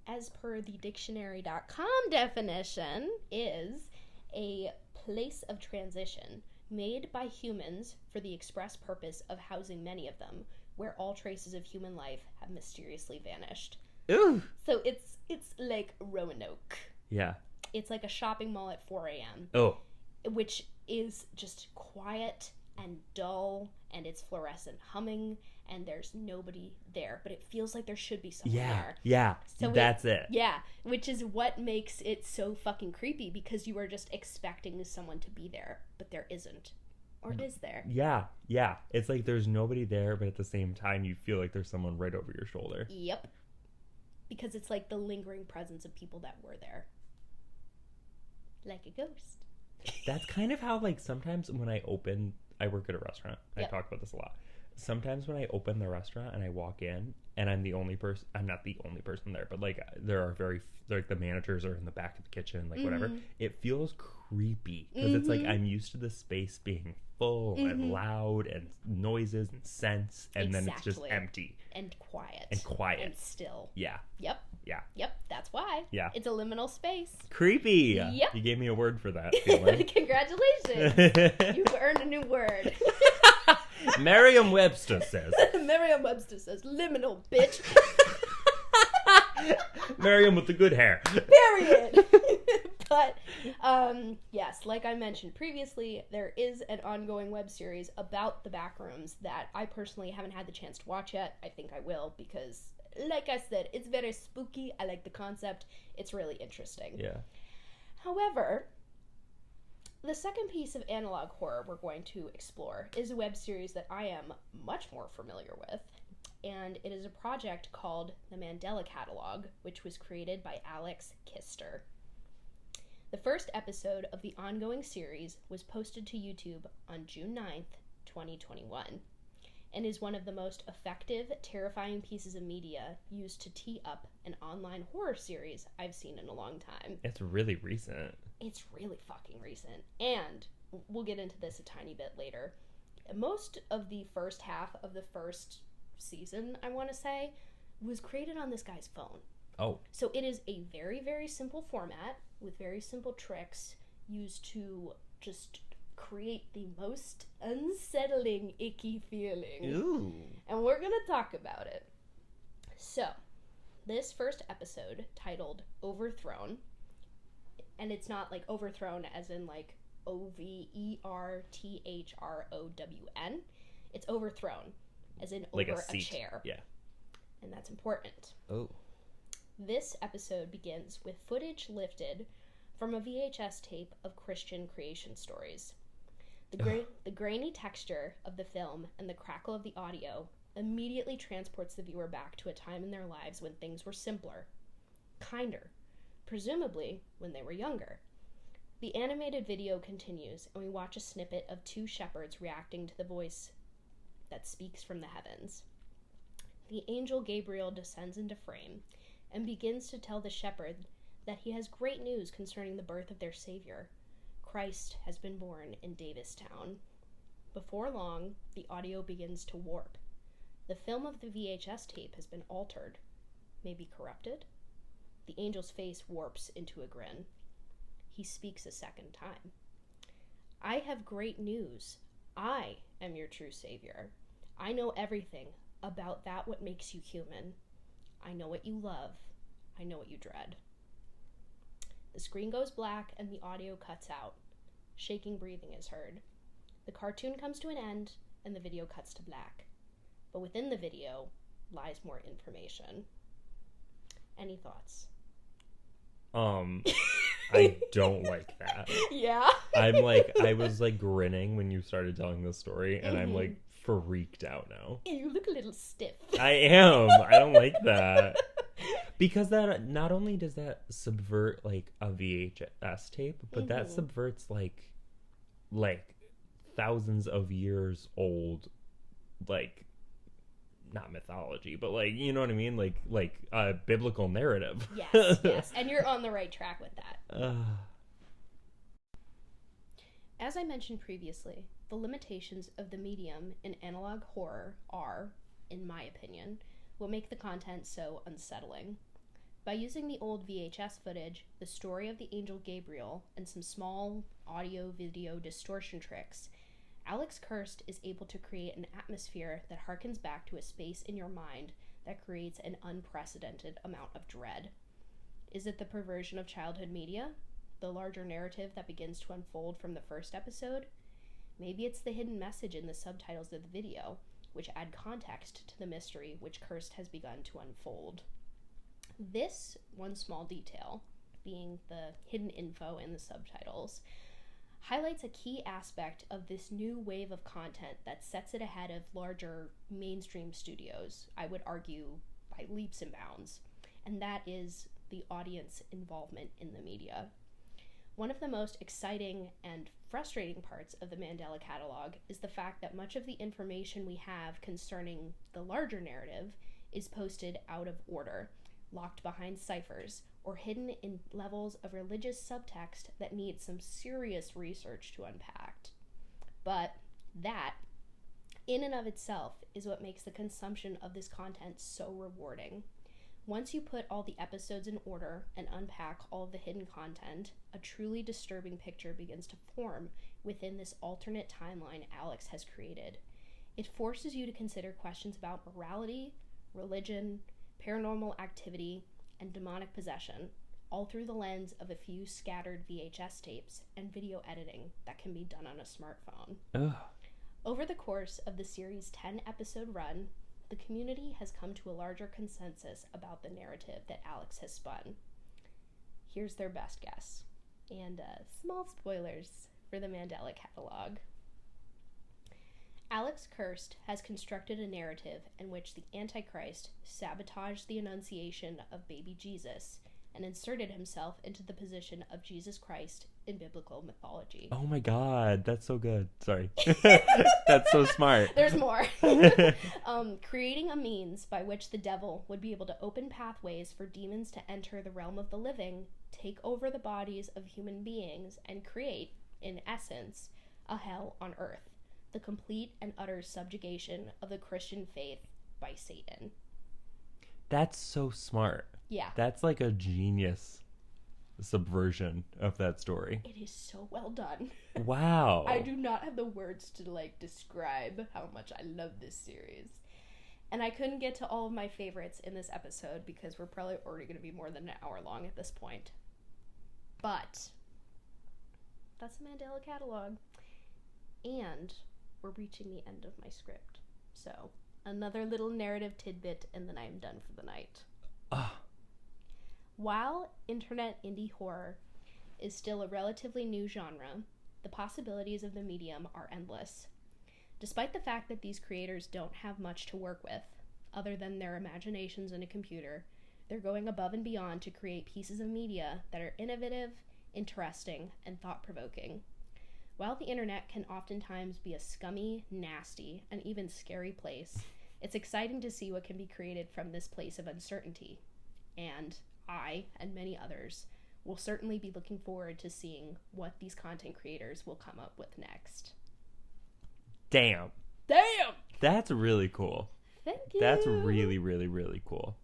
as per the dictionary.com definition, is a place of transition made by humans for the express purpose of housing many of them, where all traces of human life have mysteriously vanished. Ooh. So it's like Roanoke. Yeah. It's like a shopping mall at 4 a.m. Oh. Which is just quiet and dull, and it's fluorescent humming, and there's nobody there, but it feels like there should be someone there. Yeah, so that's it. Yeah, which is what makes it so fucking creepy, because you are just expecting someone to be there, but there isn't. Or is there? Yeah. It's like there's nobody there, but at the same time, you feel like there's someone right over your shoulder. Yep. Because it's like the lingering presence of people that were there. Like a ghost. That's kind of how, like, sometimes when I work at a restaurant. Yep. I talk about this a lot. Sometimes when I open the restaurant and I walk in and I'm not the only person there, but like there are like the managers are in the back of the kitchen, like whatever. It feels creepy because it's like I'm used to the space being full and loud and noises and scents, and then it's just empty and quiet and still. Yeah. Yep. That's why. Yeah. It's a liminal space. Creepy. Yep. You gave me a word for that feeling. Congratulations. You've earned a new word. Merriam-Webster says. Merriam-Webster says liminal, bitch. Merriam with the good hair. Period. But, yes, like I mentioned previously, there is an ongoing web series about the backrooms that I personally haven't had the chance to watch yet. I think I will, because, like I said, it's very spooky. I like the concept. It's really interesting. Yeah. However, the second piece of analog horror we're going to explore is a web series that I am much more familiar with, and it is a project called The Mandela Catalog, which was created by Alex Kister. The first episode of the ongoing series was posted to YouTube on June 9th, 2021, and is one of the most effective, terrifying pieces of media used to tee up an online horror series I've seen in a long time. It's really recent. It's really fucking recent. And we'll get into this a tiny bit later. Most of the first half of the first season, I want to say, was created on this guy's phone. Oh. So it is a very, very simple format with very simple tricks used to just create the most unsettling, icky feeling. Ooh. And we're going to talk about it. So, this first episode, titled Overthrown, and it's not like overthrown as in like Overthrown. It's overthrown as in like over a chair. Yeah. And that's important. Oh. This episode begins with footage lifted from a VHS tape of Christian creation stories. The grainy texture of the film and the crackle of the audio immediately transports the viewer back to a time in their lives when things were simpler, kinder, presumably when they were younger. The animated video continues, and we watch a snippet of two shepherds reacting to the voice that speaks from the heavens. The angel Gabriel descends into frame and begins to tell the shepherd that he has great news concerning the birth of their Savior. Christ has been born in Davistown. Before long, the audio begins to warp. The film of the VHS tape has been altered, maybe corrupted. The angel's face warps into a grin. He speaks a second time. I have great news. I am your true Savior. I know everything about that what makes you human. I know what you love. I know what you dread. The screen goes black and the audio cuts out. Shaking breathing is heard. The cartoon comes to an end and the video cuts to black. But within the video lies more information. Any thoughts? I don't like that. Yeah. I'm like, I was like grinning when you started telling this story, and I'm Mhm. like freaked out now. You look a little stiff. I am. I don't like that. Because that not only does that subvert like a VHS tape, but that Mhm. subverts like thousands of years old, like not mythology, but like, you know what I mean, like a biblical narrative. Yes, yes. And you're on the right track with that. As I mentioned previously, the limitations of the medium in analog horror are, in my opinion, what make the content so unsettling. By using the old VHS footage, the story of the angel Gabriel, and some small audio-video distortion tricks, Alex Kirst is able to create an atmosphere that harkens back to a space in your mind that creates an unprecedented amount of dread. Is it the perversion of childhood media? The larger narrative that begins to unfold from the first episode? Maybe it's the hidden message in the subtitles of the video, which add context to the mystery which Kirst has begun to unfold. This one small detail, being the hidden info in the subtitles, highlights a key aspect of this new wave of content that sets it ahead of larger mainstream studios, I would argue by leaps and bounds, and that is the audience involvement in the media. One of the most exciting and frustrating parts of the Mandela catalog is the fact that much of the information we have concerning the larger narrative is posted out of order, locked behind ciphers, or hidden in levels of religious subtext that need some serious research to unpack. But that, in and of itself, is what makes the consumption of this content so rewarding. Once you put all the episodes in order and unpack all of the hidden content, a truly disturbing picture begins to form within this alternate timeline Alex has created. It forces you to consider questions about morality, religion, paranormal activity, and demonic possession, all through the lens of a few scattered VHS tapes and video editing that can be done on a smartphone. Ugh. Over the course of the series' 10-episode run, the community has come to a larger consensus about the narrative that Alex has spun. Here's their best guess, and small spoilers for the Mandela catalog. Alex Kirst has constructed a narrative in which the Antichrist sabotaged the Annunciation of baby Jesus and inserted himself into the position of Jesus Christ in biblical mythology. Oh my god, that's so good. Sorry. That's so smart. There's more. Creating a means by which the devil would be able to open pathways for demons to enter the realm of the living, take over the bodies of human beings, and create, in essence, a hell on earth. The complete and utter subjugation of the Christian faith by Satan. That's so smart. Yeah. That's like a genius subversion of that story. It is so well done. Wow. I do not have the words to describe how much I love this series. And I couldn't get to all of my favorites in this episode because we're probably already going to be more than an hour long at this point. But that's the Mandela catalog. And we're reaching the end of my script. So, another little narrative tidbit and then I'm done for the night. While internet indie horror is still a relatively new genre, the possibilities of the medium are endless. Despite the fact that these creators don't have much to work with, other than their imaginations and a computer, they're going above and beyond to create pieces of media that are innovative, interesting, and thought-provoking. While the internet can oftentimes be a scummy, nasty, and even scary place, it's exciting to see what can be created from this place of uncertainty. And I, and many others, will certainly be looking forward to seeing what these content creators will come up with next. Damn. That's really cool. Thank you. That's really, really, really cool.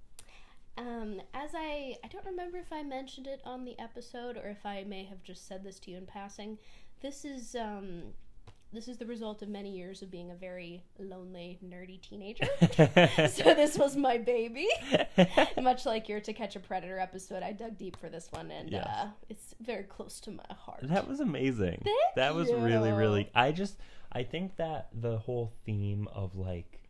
As I don't remember if I mentioned it on the episode or if I may have just said this to you in passing. This is the result of many years of being a very lonely, nerdy teenager. So this was my baby. Much like your To Catch a Predator episode, I dug deep for this one, and yes. It's very close to my heart. That was amazing. Thank was you. Really, really... I think that the whole theme of, like,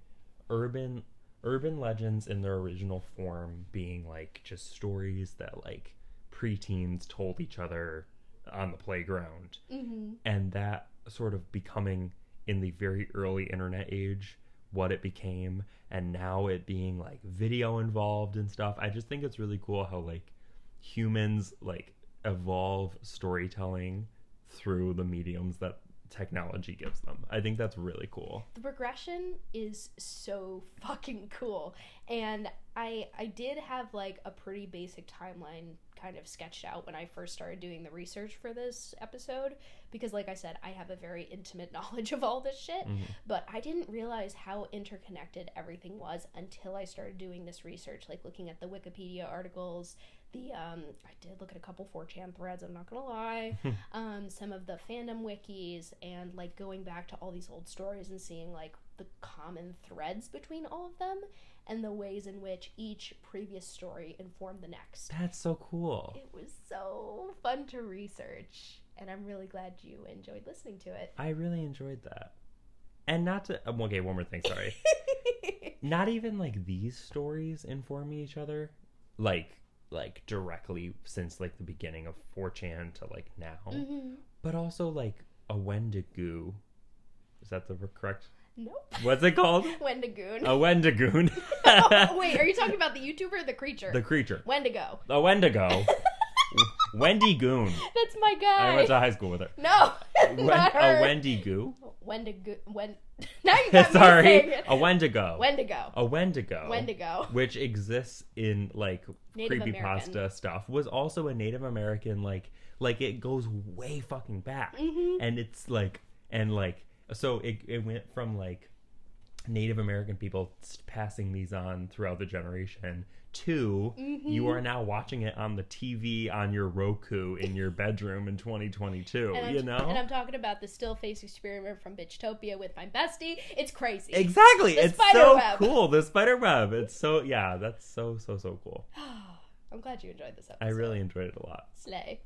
urban legends in their original form being, like, just stories that, like, preteens told each other on the playground. Mm-hmm. And that sort of becoming in the very early internet age what it became, and now it being like video involved and stuff. I just think it's really cool how like humans like evolve storytelling through the mediums that technology gives them. I think that's really cool. The progression is so fucking cool. And I did have like a pretty basic timeline kind of sketched out when I first started doing the research for this episode, because like I said, I have a very intimate knowledge of all this shit, but I didn't realize how interconnected everything was until I started doing this research, like looking at the Wikipedia articles, I did look at a couple 4chan threads, I'm not gonna lie, some of the fandom wikis, and like going back to all these old stories and seeing like the common threads between all of them and the ways in which each previous story informed the next. That's so cool. It was so fun to research, and I'm really glad you enjoyed listening to it. I really enjoyed that. And not to okay, one more thing, sorry. Not even like these stories inform each other like directly since like the beginning of 4chan to like now, but also like a Wendigo. Is that the correct? Nope. What's it called? Wendigoon. A Wendigoon. Oh, wait, are you talking about the YouTuber or the creature? The creature. Wendigo. A Wendigo. Wendigoon. That's my guy. I went to high school with her. No, not her. A Wendigo. Wendigo. Now you got me Sorry. saying it. A Wendigo. Wendigo. A Wendigo. Wendigo. Which exists in like Native creepypasta American stuff. Was also a Native American like it goes way fucking back. And it's like so it went from like Native American people passing these on throughout the generation to you are now watching it on the TV on your Roku in your bedroom in 2022, you know? And I'm talking about the still face experiment from Bitchtopia with my bestie. It's crazy. Exactly. The it's so web. cool. The spider web. It's so, yeah, that's so cool. I'm glad you enjoyed this episode. I really enjoyed it a lot. Slay.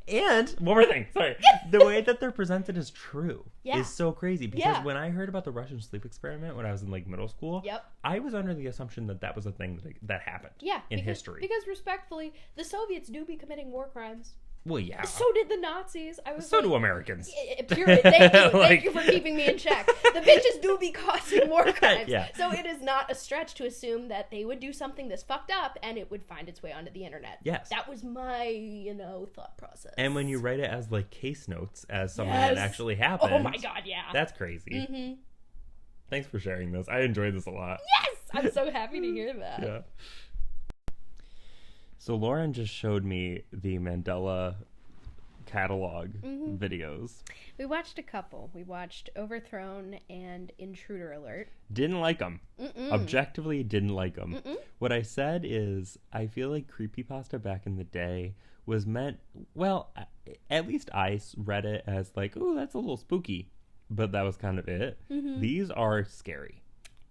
And one more thing, sorry. The way that they're presented as true is so crazy. Because when I heard about the Russian sleep experiment when I was in like middle school, I was under the assumption that was a thing that happened in history. Because respectfully, the Soviets do be committing war crimes. Well, yeah. So did the Nazis. So do Americans. Period. Thank you. Thank you for keeping me in check. The bitches do be causing war crimes. So it is not a stretch to assume that they would do something this fucked up and it would find its way onto the internet. Yes. That was my, thought process. And when you write it as like case notes as something that actually happened. Oh my god, yeah. That's crazy. Thanks for sharing this. I enjoyed this a lot. Yes! I'm so happy to hear that. Yeah. So Lauren just showed me the Mandela catalog videos. We watched a couple. We watched Overthrown and Intruder Alert. Didn't like them. Objectively didn't like them. What I said is I feel like creepypasta back in the day was meant, well, at least I read it as like, oh, that's a little spooky. But that was kind of it. These are scary.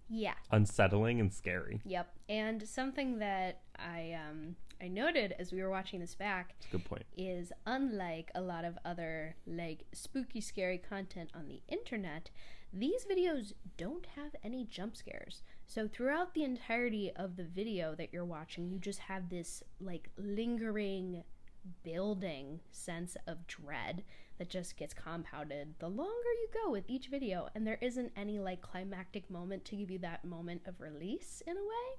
Yeah. Unsettling and scary. Yep. And something that I noted as we were watching this back, good point, is unlike a lot of other like spooky, scary content on the internet, these videos don't have any jump scares. So throughout the entirety of the video that you're watching, you just have this like lingering, building sense of dread that just gets compounded the longer you go with each video, and there isn't any like climactic moment to give you that moment of release in a way.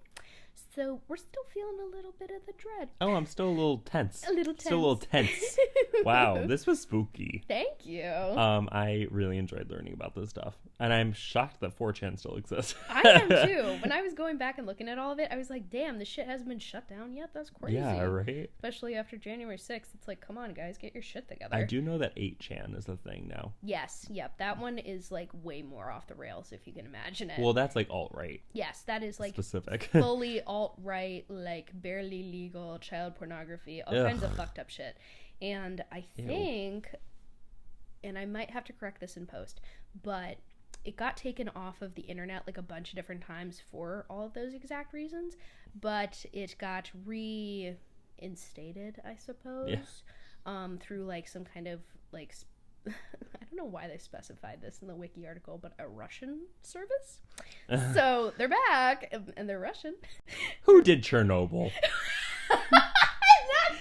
So we're still feeling a little bit of the dread. Oh, I'm still a little tense. A little tense. Still a little tense. Wow, this was spooky. Thank you. I really enjoyed learning about this stuff. And I'm shocked that 4chan still exists. I am too. When I was going back and looking at all of it, I was like, damn, this shit hasn't been shut down yet? That's crazy. Yeah, right? Especially after January 6th. It's like, come on, guys, get your shit together. I do know that 8chan is a thing now. Yes, yep. That one is like way more off the rails, if you can imagine it. Well, that's like alt-right. Yes, that is like specific. Fully alt-right, like barely legal child pornography, all kinds of fucked up shit. And I think, and I might have to correct this in post, but it got taken off of the internet like a bunch of different times for all of those exact reasons, but it got reinstated, I suppose, through like some kind of like I don't know why they specified this in the wiki article, but a Russian service. So they're back, and they're Russian. Who did Chernobyl? Not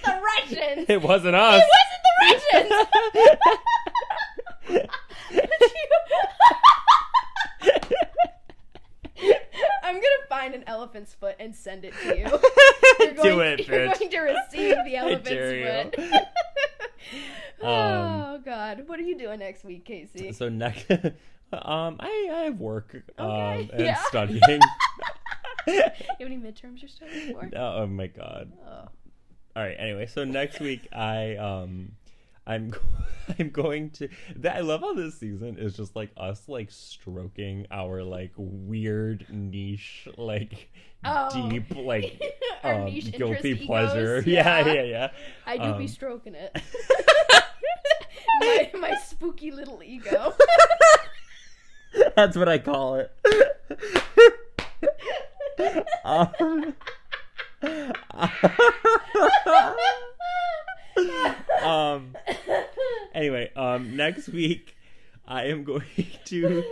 the Russians. It wasn't us. It wasn't the Russians. I'm gonna find an elephant's foot and send it to you. You're going to receive the elephant's foot. Oh God, what are you doing next week, Casey? So next, I have work and studying. You have any midterms you're studying for? Oh my God. Oh. All right. Anyway, so next week I'm going to. I love how this season is just like us like stroking our like weird niche like deep like guilty pleasure. Yeah. I do be stroking it. my spooky little ego. That's what I call it. Anyway, next week I am going to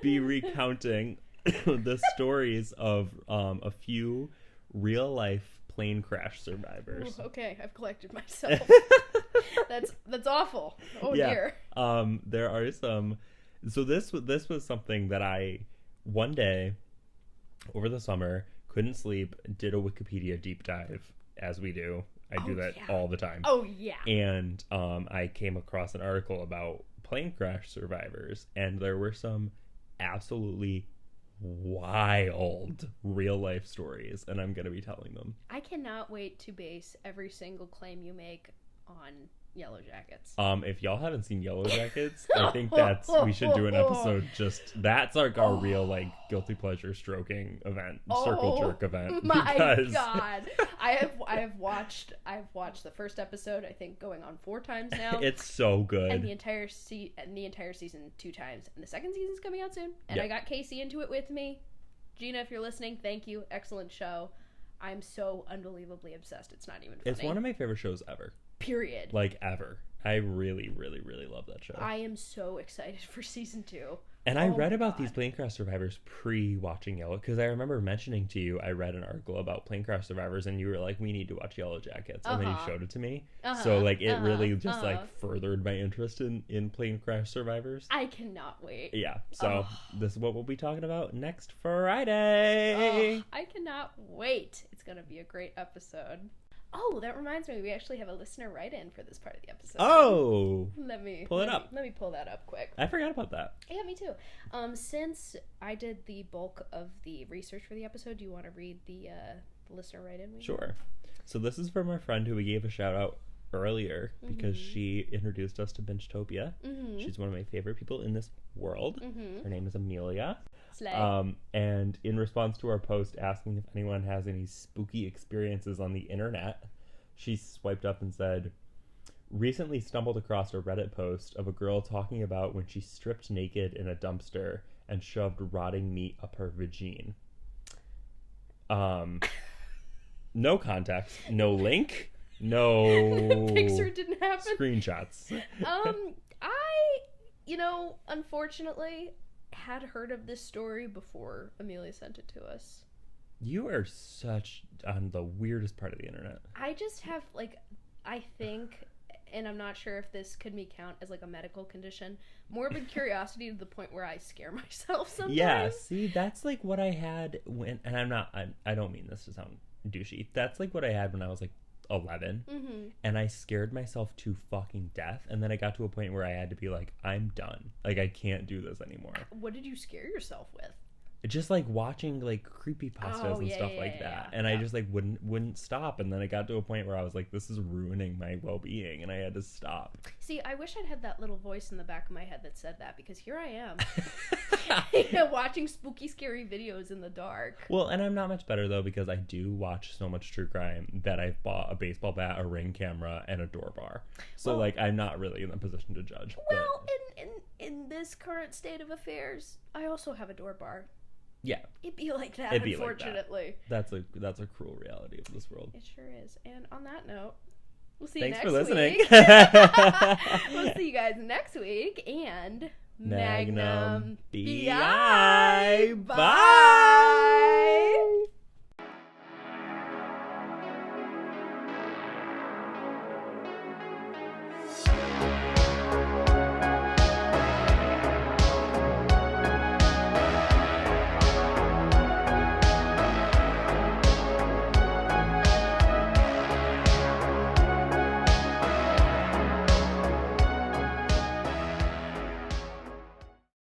be recounting the stories of a few real life plane crash survivors. Ooh, okay, I've collected myself. That's awful. Oh dear. There are some. So this was something that I one day over the summer couldn't sleep, did a Wikipedia deep dive as we do. I do that all the time. Oh yeah. And I came across an article about plane crash survivors, and there were some absolutely wild real life stories, and I'm going to be telling them. I cannot wait to base every single claim you make on Yellow Jackets. If y'all haven't seen Yellow Jackets, I think we should do an episode that's like our real like guilty pleasure stroking event, circle jerk event. My God, I've watched the first episode, I think going on 4 times now. It's so good. And the entire season 2 times, and the second season's coming out soon. And I got Casey into it with me. Gina, if you're listening, thank you. Excellent show. I'm so unbelievably obsessed. It's not even funny. It's one of my favorite shows ever. Period. Like ever. I really, really, really love that show. I am so excited for season 2. And I read about these plane crash survivors pre-watching Yellow, because I remember mentioning to you, I read an article about plane crash survivors, and you were like, we need to watch Yellow Jackets. And then you showed it to me. So like it really just like furthered my interest in plane crash survivors. I cannot wait. Yeah. So this is what we'll be talking about next Friday. I cannot wait. It's going to be a great episode. Oh, that reminds me, we actually have a listener write-in for this part of the episode. Oh! Let me pull it up. Let me pull that up quick. I forgot about that. Yeah, me too. Since I did the bulk of the research for the episode, do you want to read the listener write-in? Sure. So this is from our friend who we gave a shout-out earlier because she introduced us to Benchtopia. She's one of my favorite people in this world. Her name is Amelia. Slay. And in response to our post asking if anyone has any spooky experiences on the internet, she swiped up and said, recently stumbled across a Reddit post of a girl talking about when she stripped naked in a dumpster and shoved rotting meat up her vagine. No context, no link, no picture didn't happen. Screenshots. Unfortunately, had heard of this story before Amelia sent it to us. You are such on the weirdest part of the internet. I just have I think, and I'm not sure if this could be count as like a medical condition, morbid curiosity to the point where I scare myself sometimes. Yeah, see, that's like what I had when, and I don't mean this to sound douchey. That's like what I had when I was like 11, and I scared myself to fucking death, and then I got to a point where I had to be like, I'm done. Like, I can't do this anymore. What did you scare yourself with? Just like watching like creepypastas and stuff like that. And I just like wouldn't stop, and then I got to a point where I was like, this is ruining my well-being, and I had to stop. See, I wish I'd had that little voice in the back of my head that said that, because here I am watching spooky scary videos in the dark. Well, and I'm not much better though, because I do watch so much true crime that I've bought a baseball bat, a Ring camera, and a door bar. So like I'm not really in a position to judge. Well, in this current state of affairs, I also have a door bar. Yeah. It'd be like that, unfortunately. Like that. That's a cruel reality of this world. It sure is. And on that note, we'll see Thanks you next week. for listening. We'll see you guys next week. And Magnum B.I. Bye.